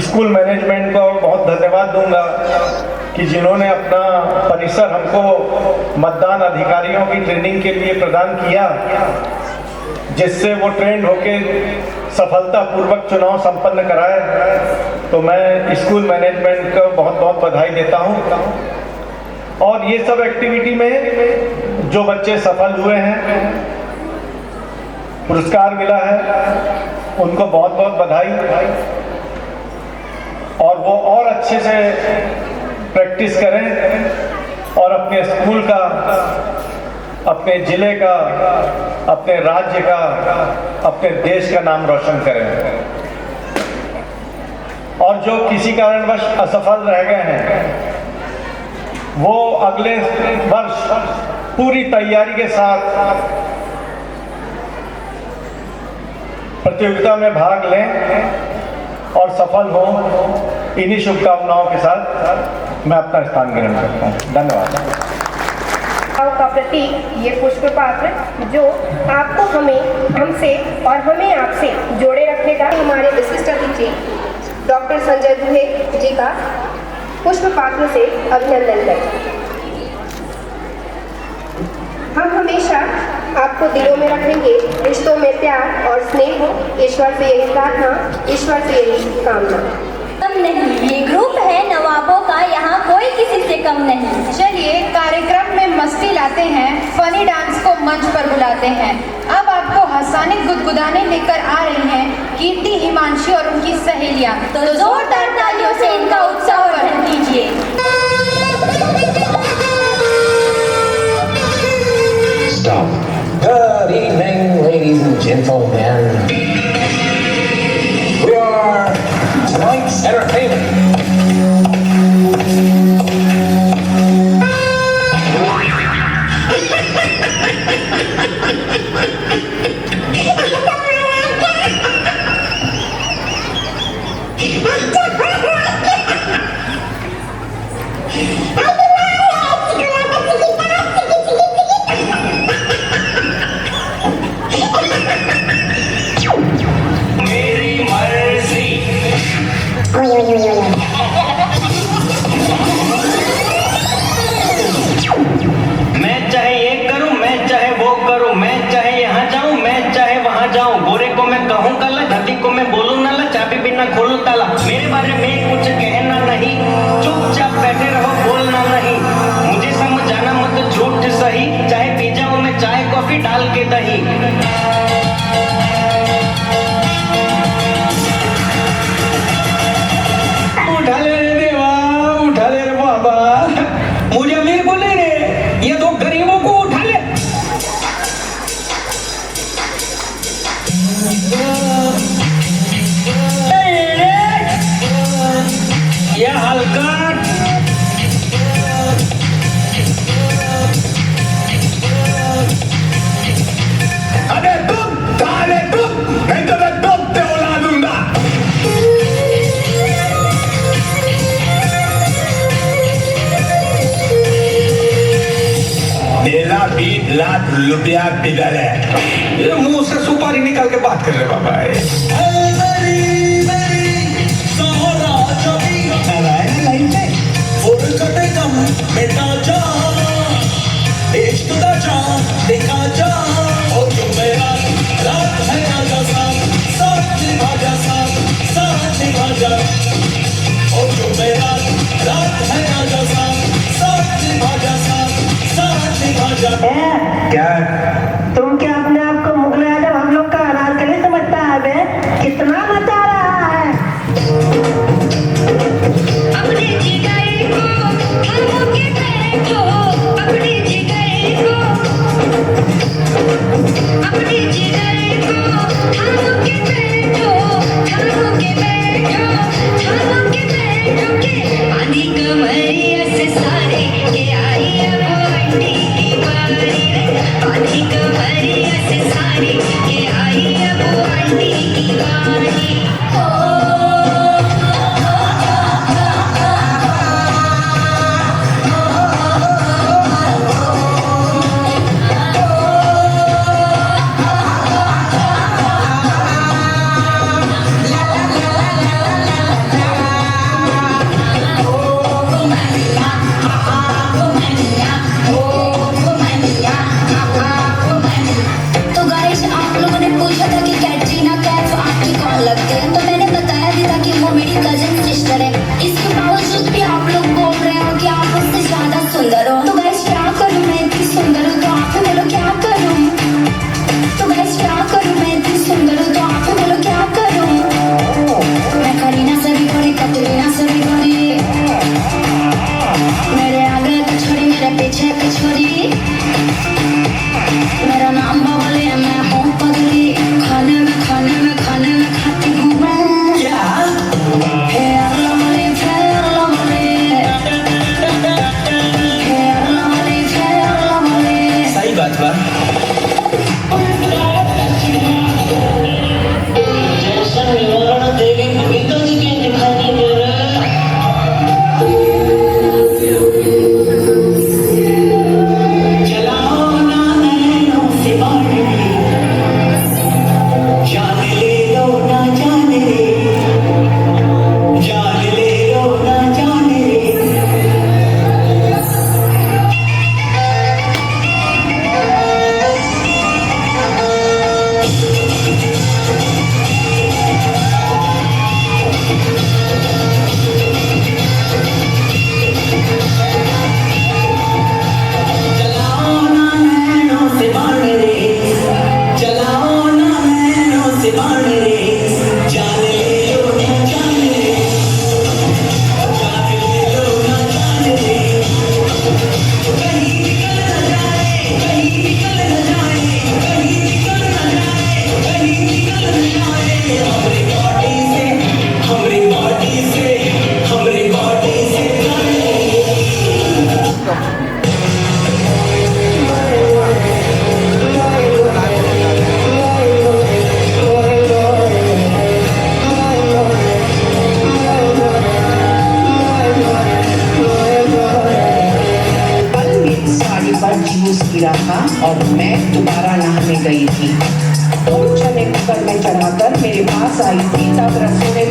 स्कूल मैनेजमेंट को बहुत धन्यवाद दूंगा कि जिन्होंने अपना परिसर हमको मतदान अधिकारियों की ट्रेनिंग के लिए प्रदान किया, जिससे वो ट्रेंड होके सफलतापूर्वक चुनाव संपन्न कराए। तो मैं स्कूल मैनेजमेंट को बहुत बहुत बधाई देता हूँ। और ये सब एक्टिविटी में जो बच्चे सफल हुए हैं, पुरस्कार मिला है, उनको बहुत बहुत बधाई। और वो और अच्छे से प्रैक्टिस करें और अपने स्कूल का, अपने जिले का, अपने राज्य का, अपने देश का नाम रोशन करें। और जो किसी कारणवश असफल रह गए हैं, वो अगले वर्ष पूरी तैयारी के साथ प्रतियोगिता में भाग लें और सफल हों। इन्हीं शुभकामनाओं के साथ मैं अपना स्थान ग्रहण करता हूँ। धन्यवाद। का प्रतीक ये पुष्प पात्र जो आपको हमसे और हमें आपसे जोड़े रखने का हमारे विशिष्ट अतिथि डॉक्टर संजय दुहे जी का पुष्प पात्र से अभिनंदन करें। हम हमेशा आपको दिलों में रखेंगे, रिश्तों में प्यार और स्नेह हो। ईश्वर से यही प्रार्थना, ईश्वर से यही कामना। कम नहीं, ये ग्रुप है नवाबों का, यहाँ कोई किसी से कम नहीं। चलिए कार्यक्रम में मस्ती लाते हैं, फनी डांस को मंच पर बुलाते हैं। अब आपको हंसाने गुदगुदाने लेकर आ रही हैं कीर्ति, हिमांशी और उनकी सहेलियां। तो जोरदार तालियों से इनका उत्साह वर्धन कीजिए। Stop. Good evening, ladies and gentlemen. We are tonight's entertainment. मैं चाहे ये करूं, मैं चाहे वो करूं, मैं चाहे यहाँ जाऊं, मैं चाहे वहां जाऊं। गोरे को मैं कहूं काला, धरती को मैं बोलूं नाला, चाबी बिना खोलूं ताला। मेरे बारे में कुछ कहना नहीं, चुपचाप बैठे रहो, बोलना नहीं। मुझे समझाना मत झूठ सही, चाहे पी जाऊं मैं चाय कॉफी डाल के दही। उठा ले रे देवा, उठा ले रे बाबा, मुझे अमीर बोले रे, ये दो गरीबों को उठा ले। ये हल्का अबे तुम काले तुम, नहीं तो मैं तुम पे उड़ा दूंगा। मेरा 20 लाख रुपया किधर है? ये मुंह से सुपारी निकाल के बात कर रहे बाबा। बेटा जा इश्क दा जा देखा जा, और जो मेरा रात है आजा साथ साथ निभा जा, साथ निभा जा, और जो मेरा रात है आजा साथ साथ निभा जा, साथ निभा जा। क्या तुम क्या अपने आप को मुगल आजम हम लोग का अनारकली समझता है बे? कितना बता रहा है? अपने जिगर को थामो के बैठो, अपने जिगर को, अपने जिगर को थामो के बैठो, थामो के बैठो, थामो के बैठो के आधी कमरिया से सारे के आई अब अंडी की बारी रे, आधी कमरिया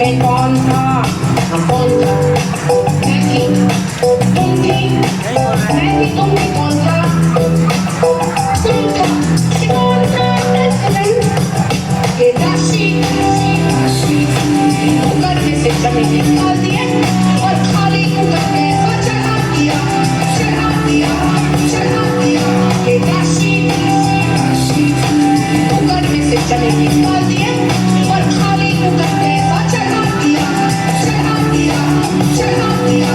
ये कौन था, कौन था, मैं थी, तुम कौन था, कौन था, ये राशि कुकर में से चने निकाल दिए और खाली कुकर में चढ़ा दिया, चढ़ा दिया, चढ़ा दिया, ये राशि कुकर में से चने निकाल दिए और खाली कुकर में चढ़ा दिया, चढ़ा दिया, चढ़ा दिया।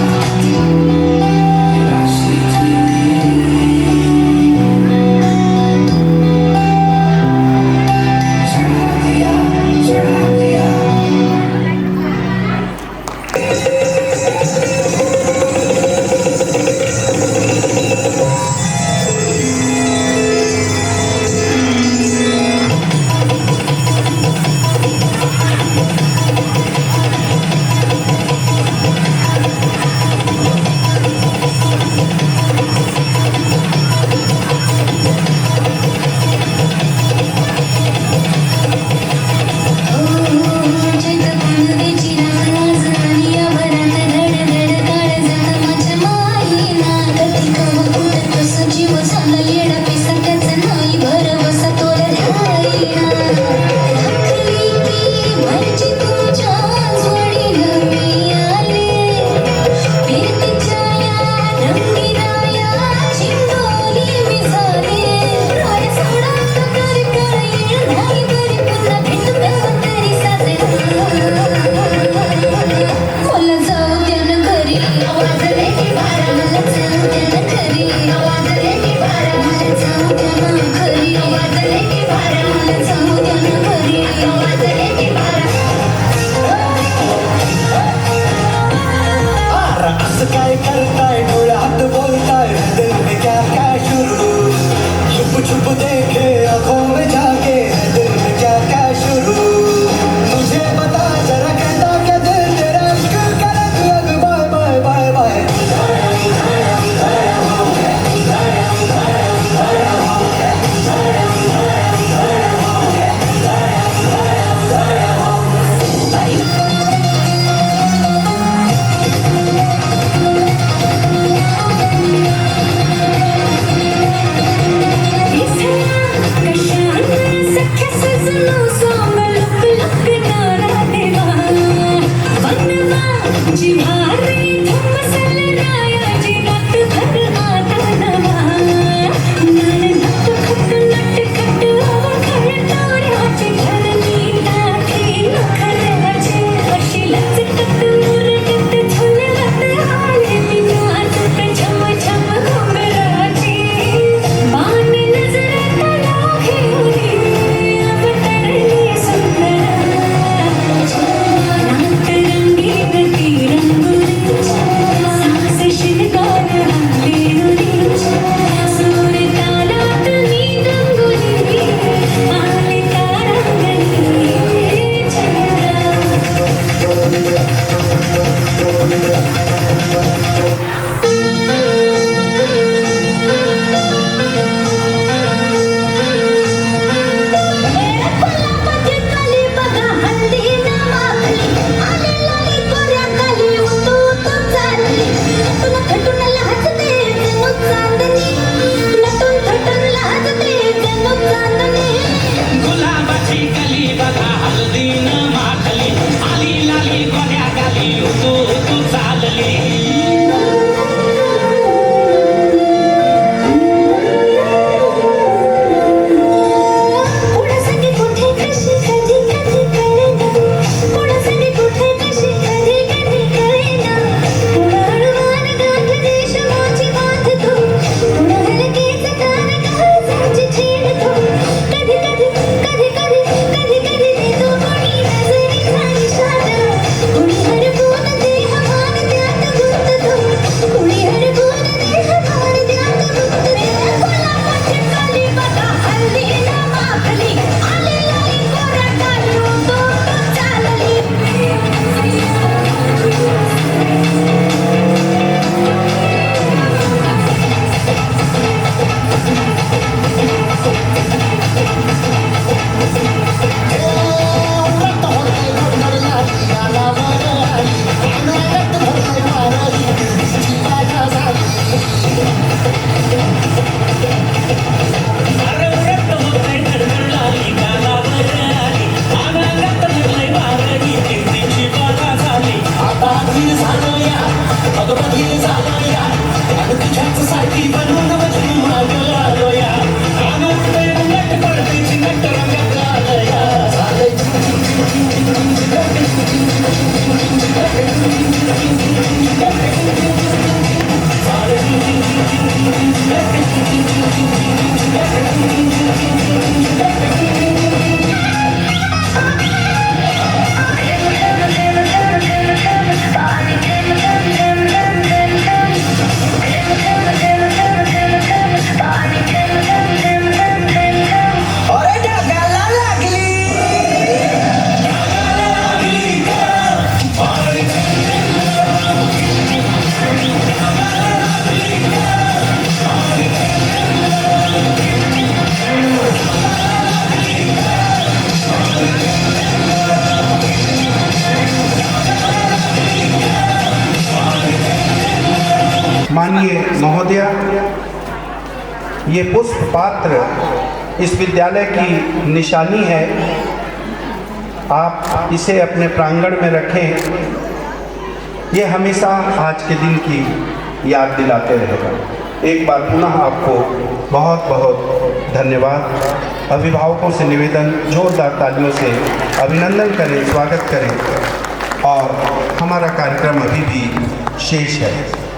काय करताय डोळ्यात बोलताय दिल में क्या क्या शुरू छुप छुप देखे आंखों में जाके दिल में क्या क्या शुरू मुझे बता जरा कहता क्या दिल तेरा इश्क करे तू अब बाय बाय बाय बाय कधी कधी कधी कधी माननीय महोदया, ये पुष्प पात्र इस विद्यालय की निशानी है, आप इसे अपने प्रांगण में रखें। ये हमेशा आज के दिन की याद दिलाते रहेगा। एक बार पुनः आपको बहुत बहुत धन्यवाद। अभिभावकों से निवेदन, जोरदार तालियों से अभिनंदन करें, स्वागत करें। और हमारा कार्यक्रम अभी भी शेष है।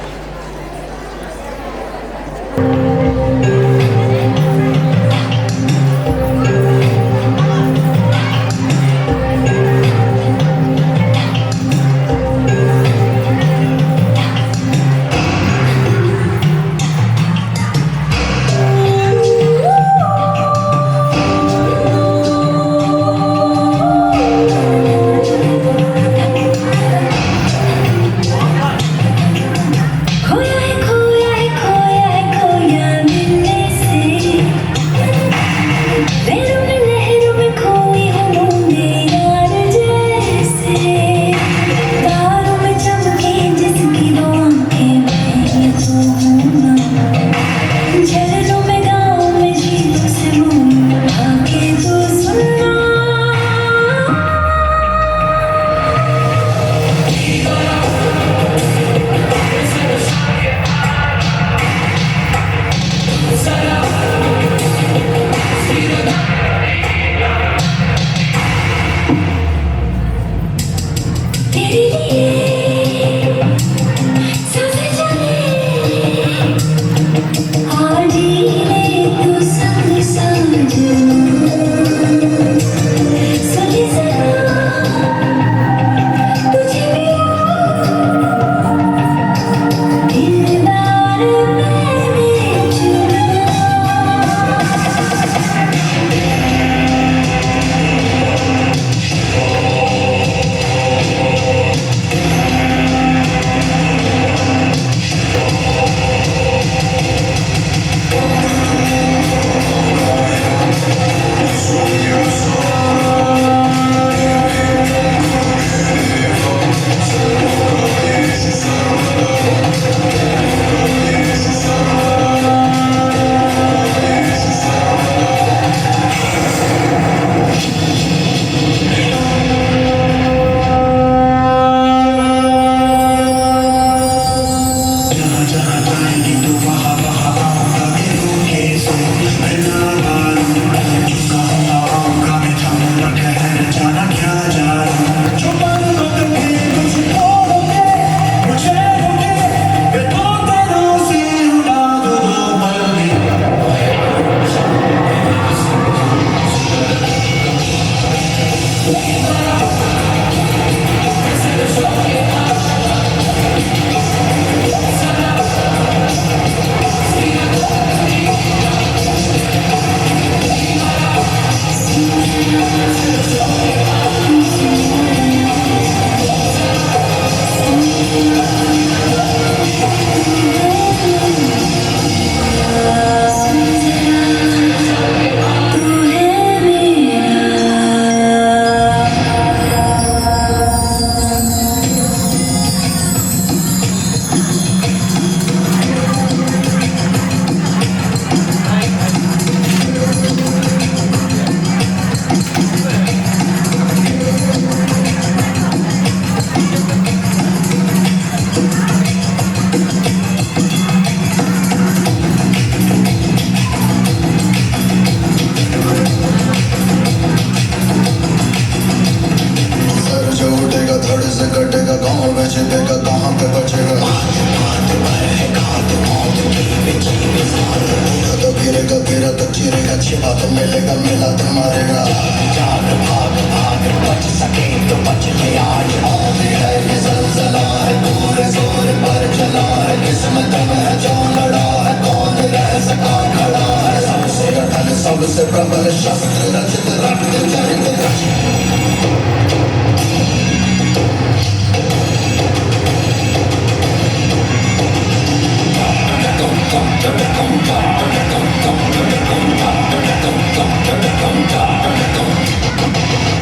सबसे प्रबल शस्त्र रचित रक्त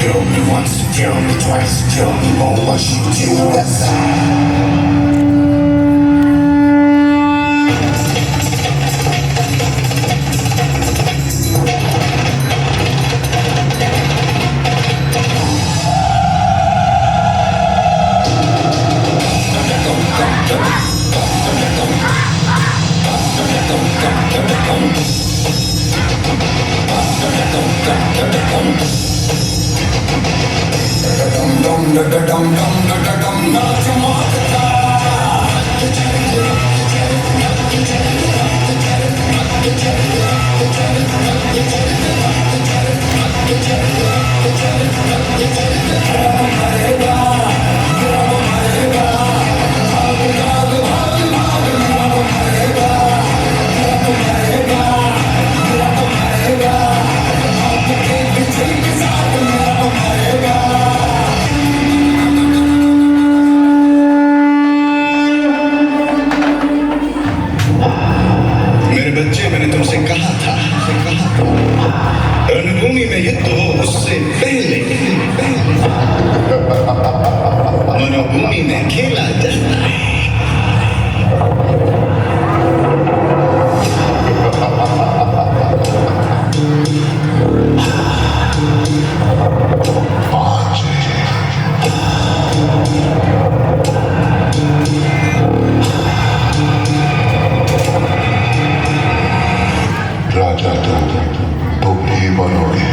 Kill me once, kill me twice, kill me more, I'll shoot you aside. डम डम नाच मारता मेरे बच्चे, मैंने तुमसे कहा था रणभूमि में युद्ध हो उससे पहले मनोभूमि में खेला जाता है। राजा तो भी बनोगे।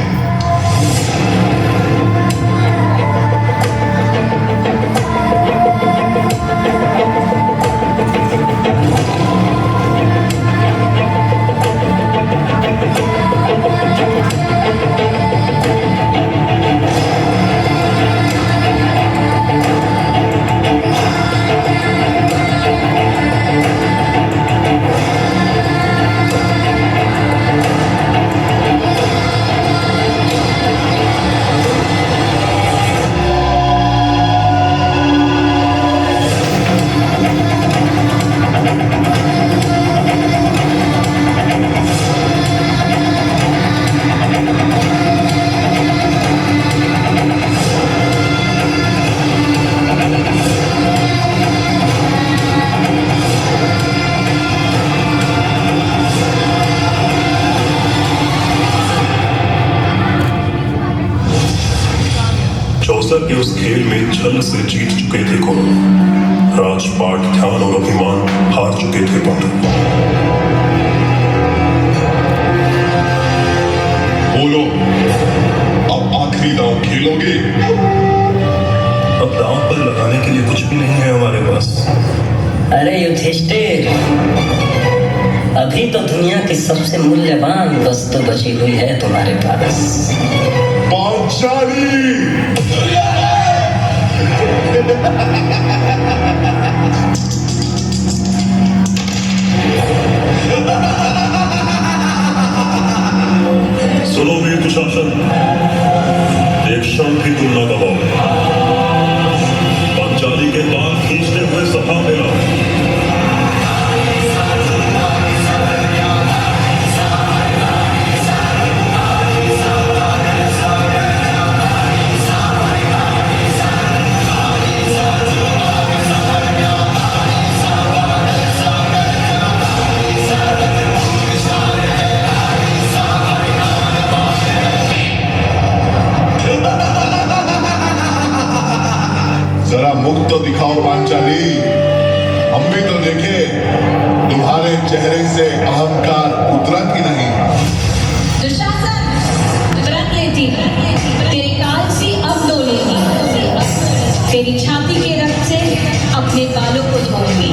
चौसर के उस खेल में छल से जीत चुके थे कौरव, राजपाट ध्यान और अभिमान हार चुके थे पांडव। बोलो, अब आखिरी दांव खेलोगे? अब दांव पर लगाने के लिए कुछ भी नहीं है हमारे पास। अरे युधिष्ठिर, अभी तो दुनिया की सबसे मूल्यवान वस्तु बची हुई है तुम्हारे पास, पांचाली। सुनो वीर दुशासन, एक क्षण भी तुम न गवाओ। पांचाली के बाल खींचते हुए सभा में आओ। जरा मुख तो दिखाओ पांचाली, हम भी तो देखे तुम्हारे चेहरे से अहंकार उतरा कि नहीं। दुशासन, व्रत लेती, तेरे काल सी अब डोलेगी, तेरी छाती के रक्त से अपने बालों को धोऊंगी।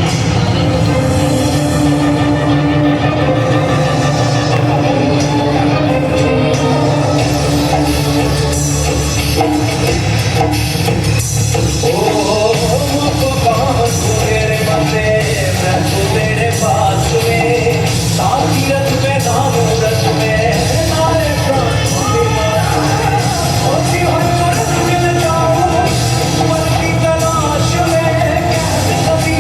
कभी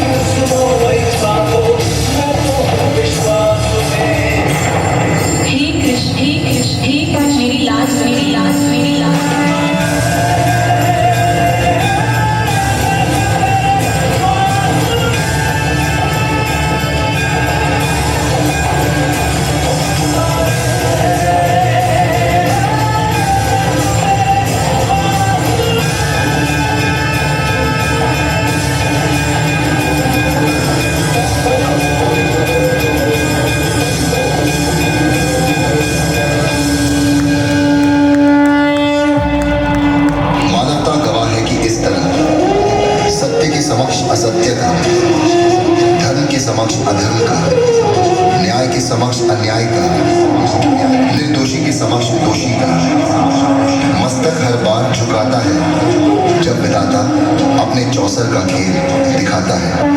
समक्ष असत्य का, धर्म के समक्ष अधर्म का, न्याय के समक्ष अन्याय का, निर्दोषी के समक्ष दोषी का। मस्तक हर बार झुकाता है जब विधाता अपने चौसर का खेल दिखाता है।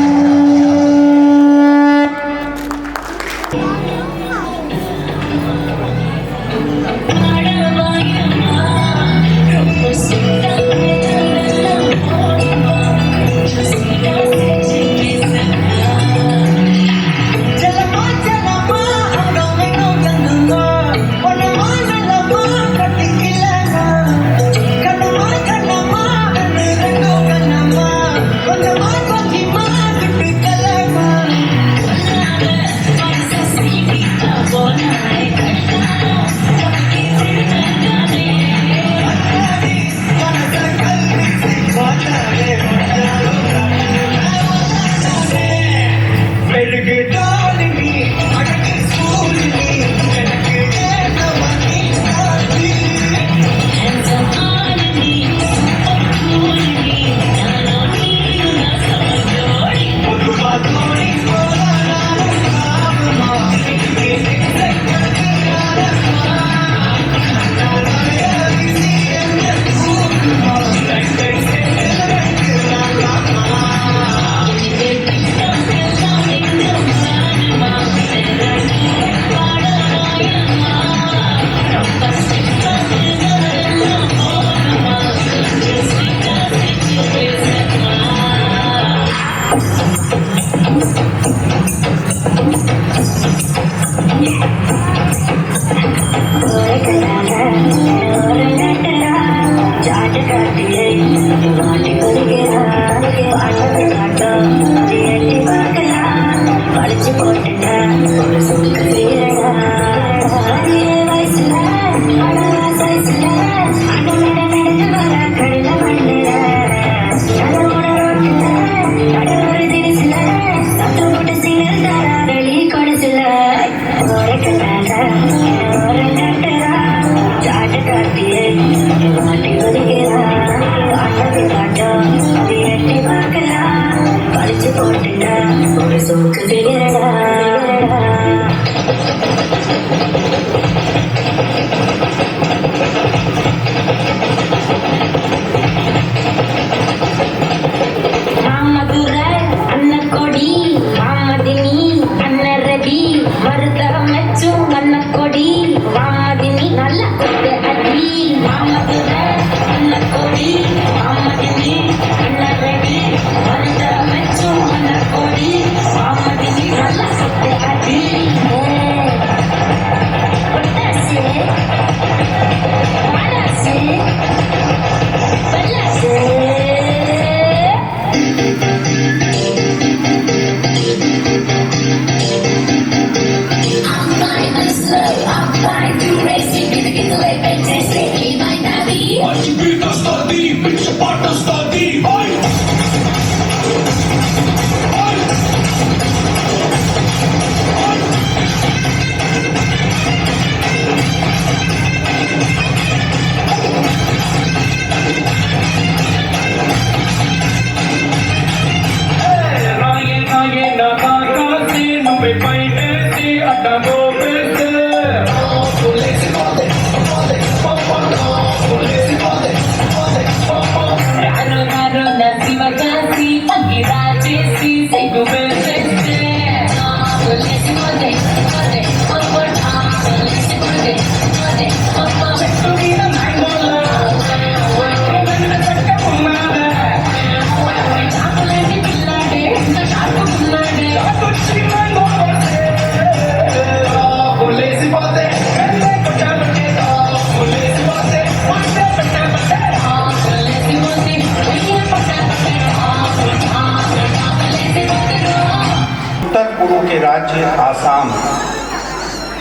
राज्य आसाम।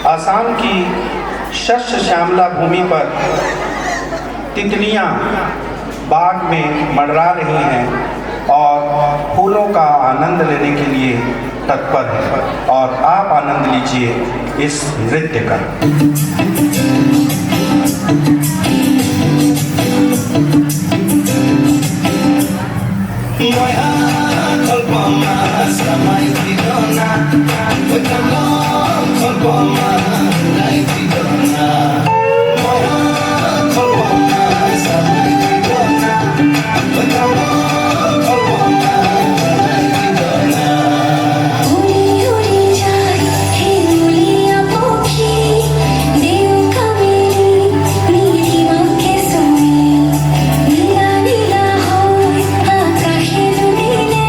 आसाम की शस्य श्यामला भूमि पर तितलियां बाग में मंडरा रही हैं और फूलों का आनंद लेने के लिए तत्पर है, और आप आनंद लीजिए इस नृत्य का। Moya kolpama samai tidona Bekalong kolpama nai tidona Moya kolpama samai tidona Bekalong kolpama nai tidona उड़ी उड़ी जाए हिंदुलिया पोखी देव कमेली नीली मांगे सोनी नीला नीला हो आकाशे नुनीले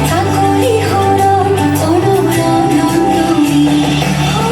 काकोली होरो ओनो नंदनी हो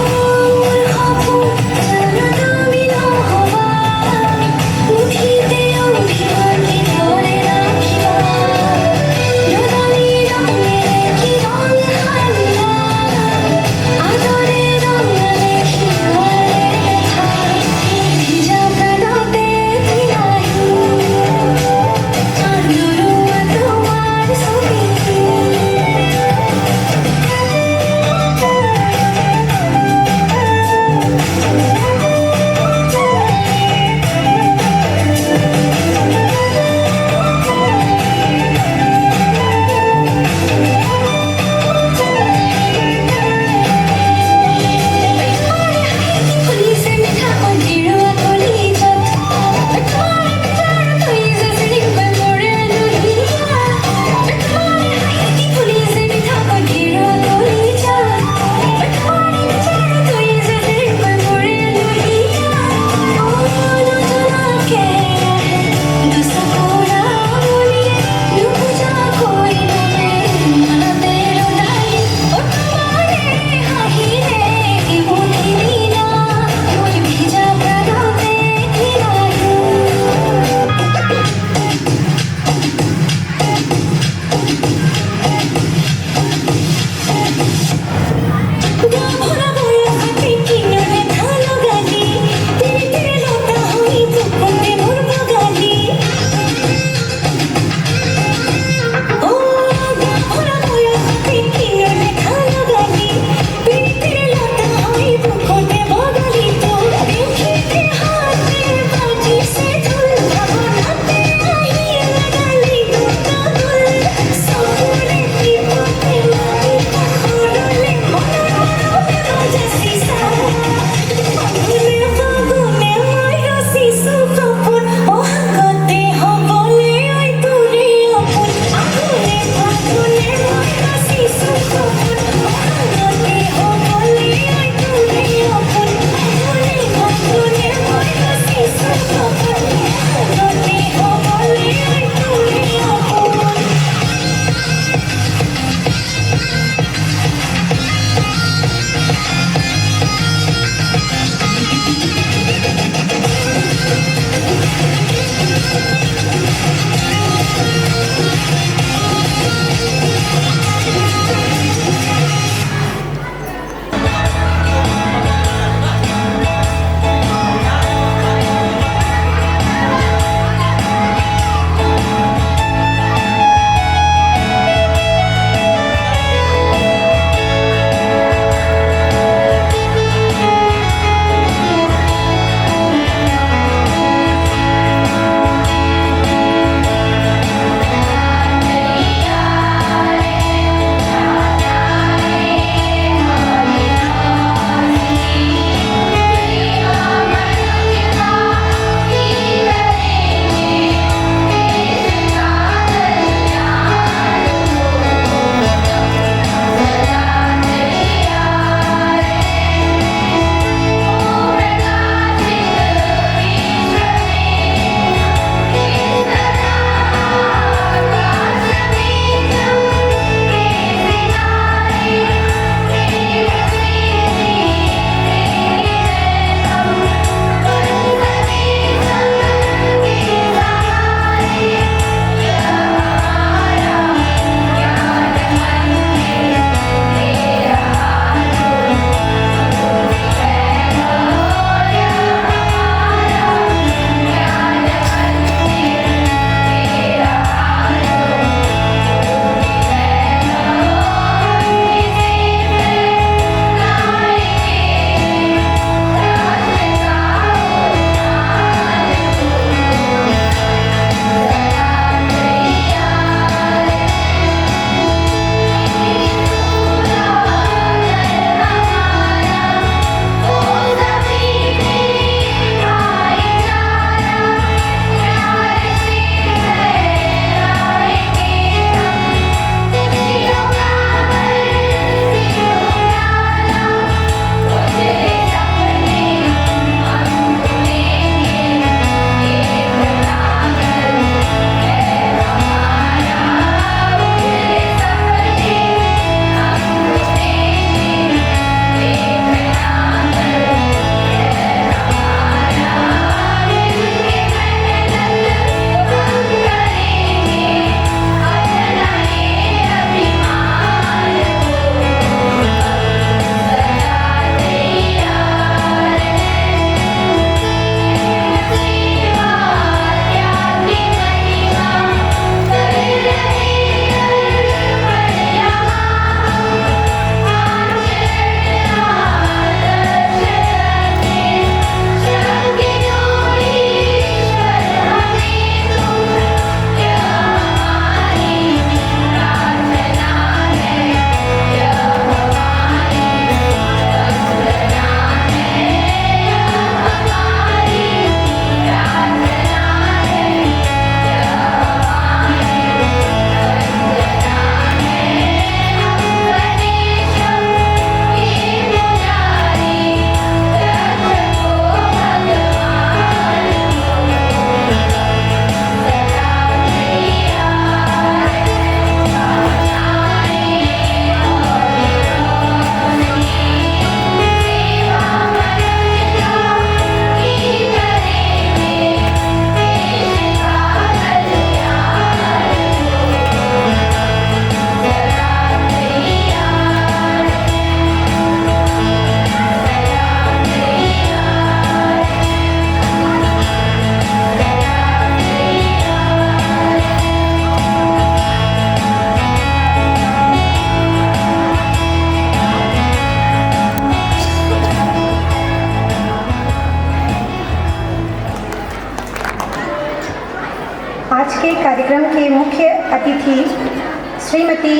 श्रीमती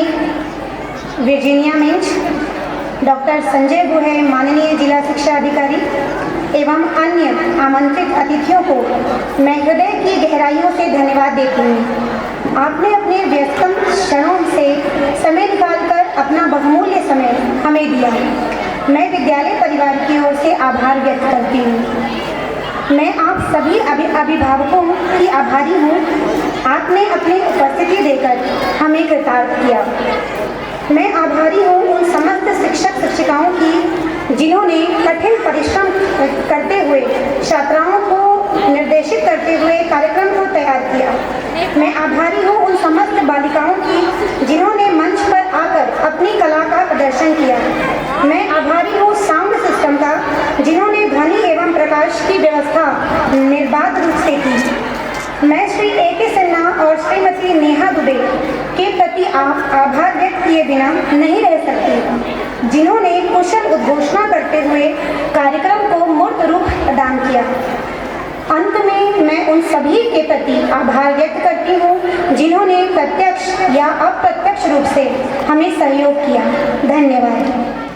वर्जीनिया मिंज, डॉक्टर संजय गुहे माननीय जिला शिक्षा अधिकारी एवं अन्य आमंत्रित अतिथियों को मैं हृदय की गहराइयों से धन्यवाद देती हूँ। आपने अपने व्यस्तम क्षणों से समय निकालकर अपना बहुमूल्य समय हमें दिया। मैं विद्यालय परिवार की ओर से आभार व्यक्त करती हूँ। मैं आप सभी अभिभावकों की आभारी हूँ। आपने अपनी उपस्थिति देकर हमें कृतार्थ किया। मैं आभारी हूँ उन समस्त शिक्षक शिक्षिकाओं की जिन्होंने कठिन परिश्रम करते हुए छात्राओं को निर्देशित करते हुए कार्यक्रम को तैयार किया। मैं आभारी हूँ उन समस्त बालिकाओं की जिन्होंने मंच पर आकर अपनी कला का प्रदर्शन किया। मैं आभारी हूँ साउंड सिस्टम का जिन्होंने ध्वनि एवं प्रकाश की व्यवस्था निर्बाध रूप से की। मैं श्री A.K. सिन्हा और श्रीमती नेहा दुबे के प्रति आभार व्यक्त किए बिना नहीं रह सकती, जिन्होंने कुशल उद्घोषणा करते हुए कार्यक्रम को मूर्त रूप प्रदान किया। अंत में मैं उन सभी के प्रति आभार व्यक्त करती हूँ जिन्होंने प्रत्यक्ष या अप्रत्यक्ष रूप से हमें सहयोग किया। धन्यवाद।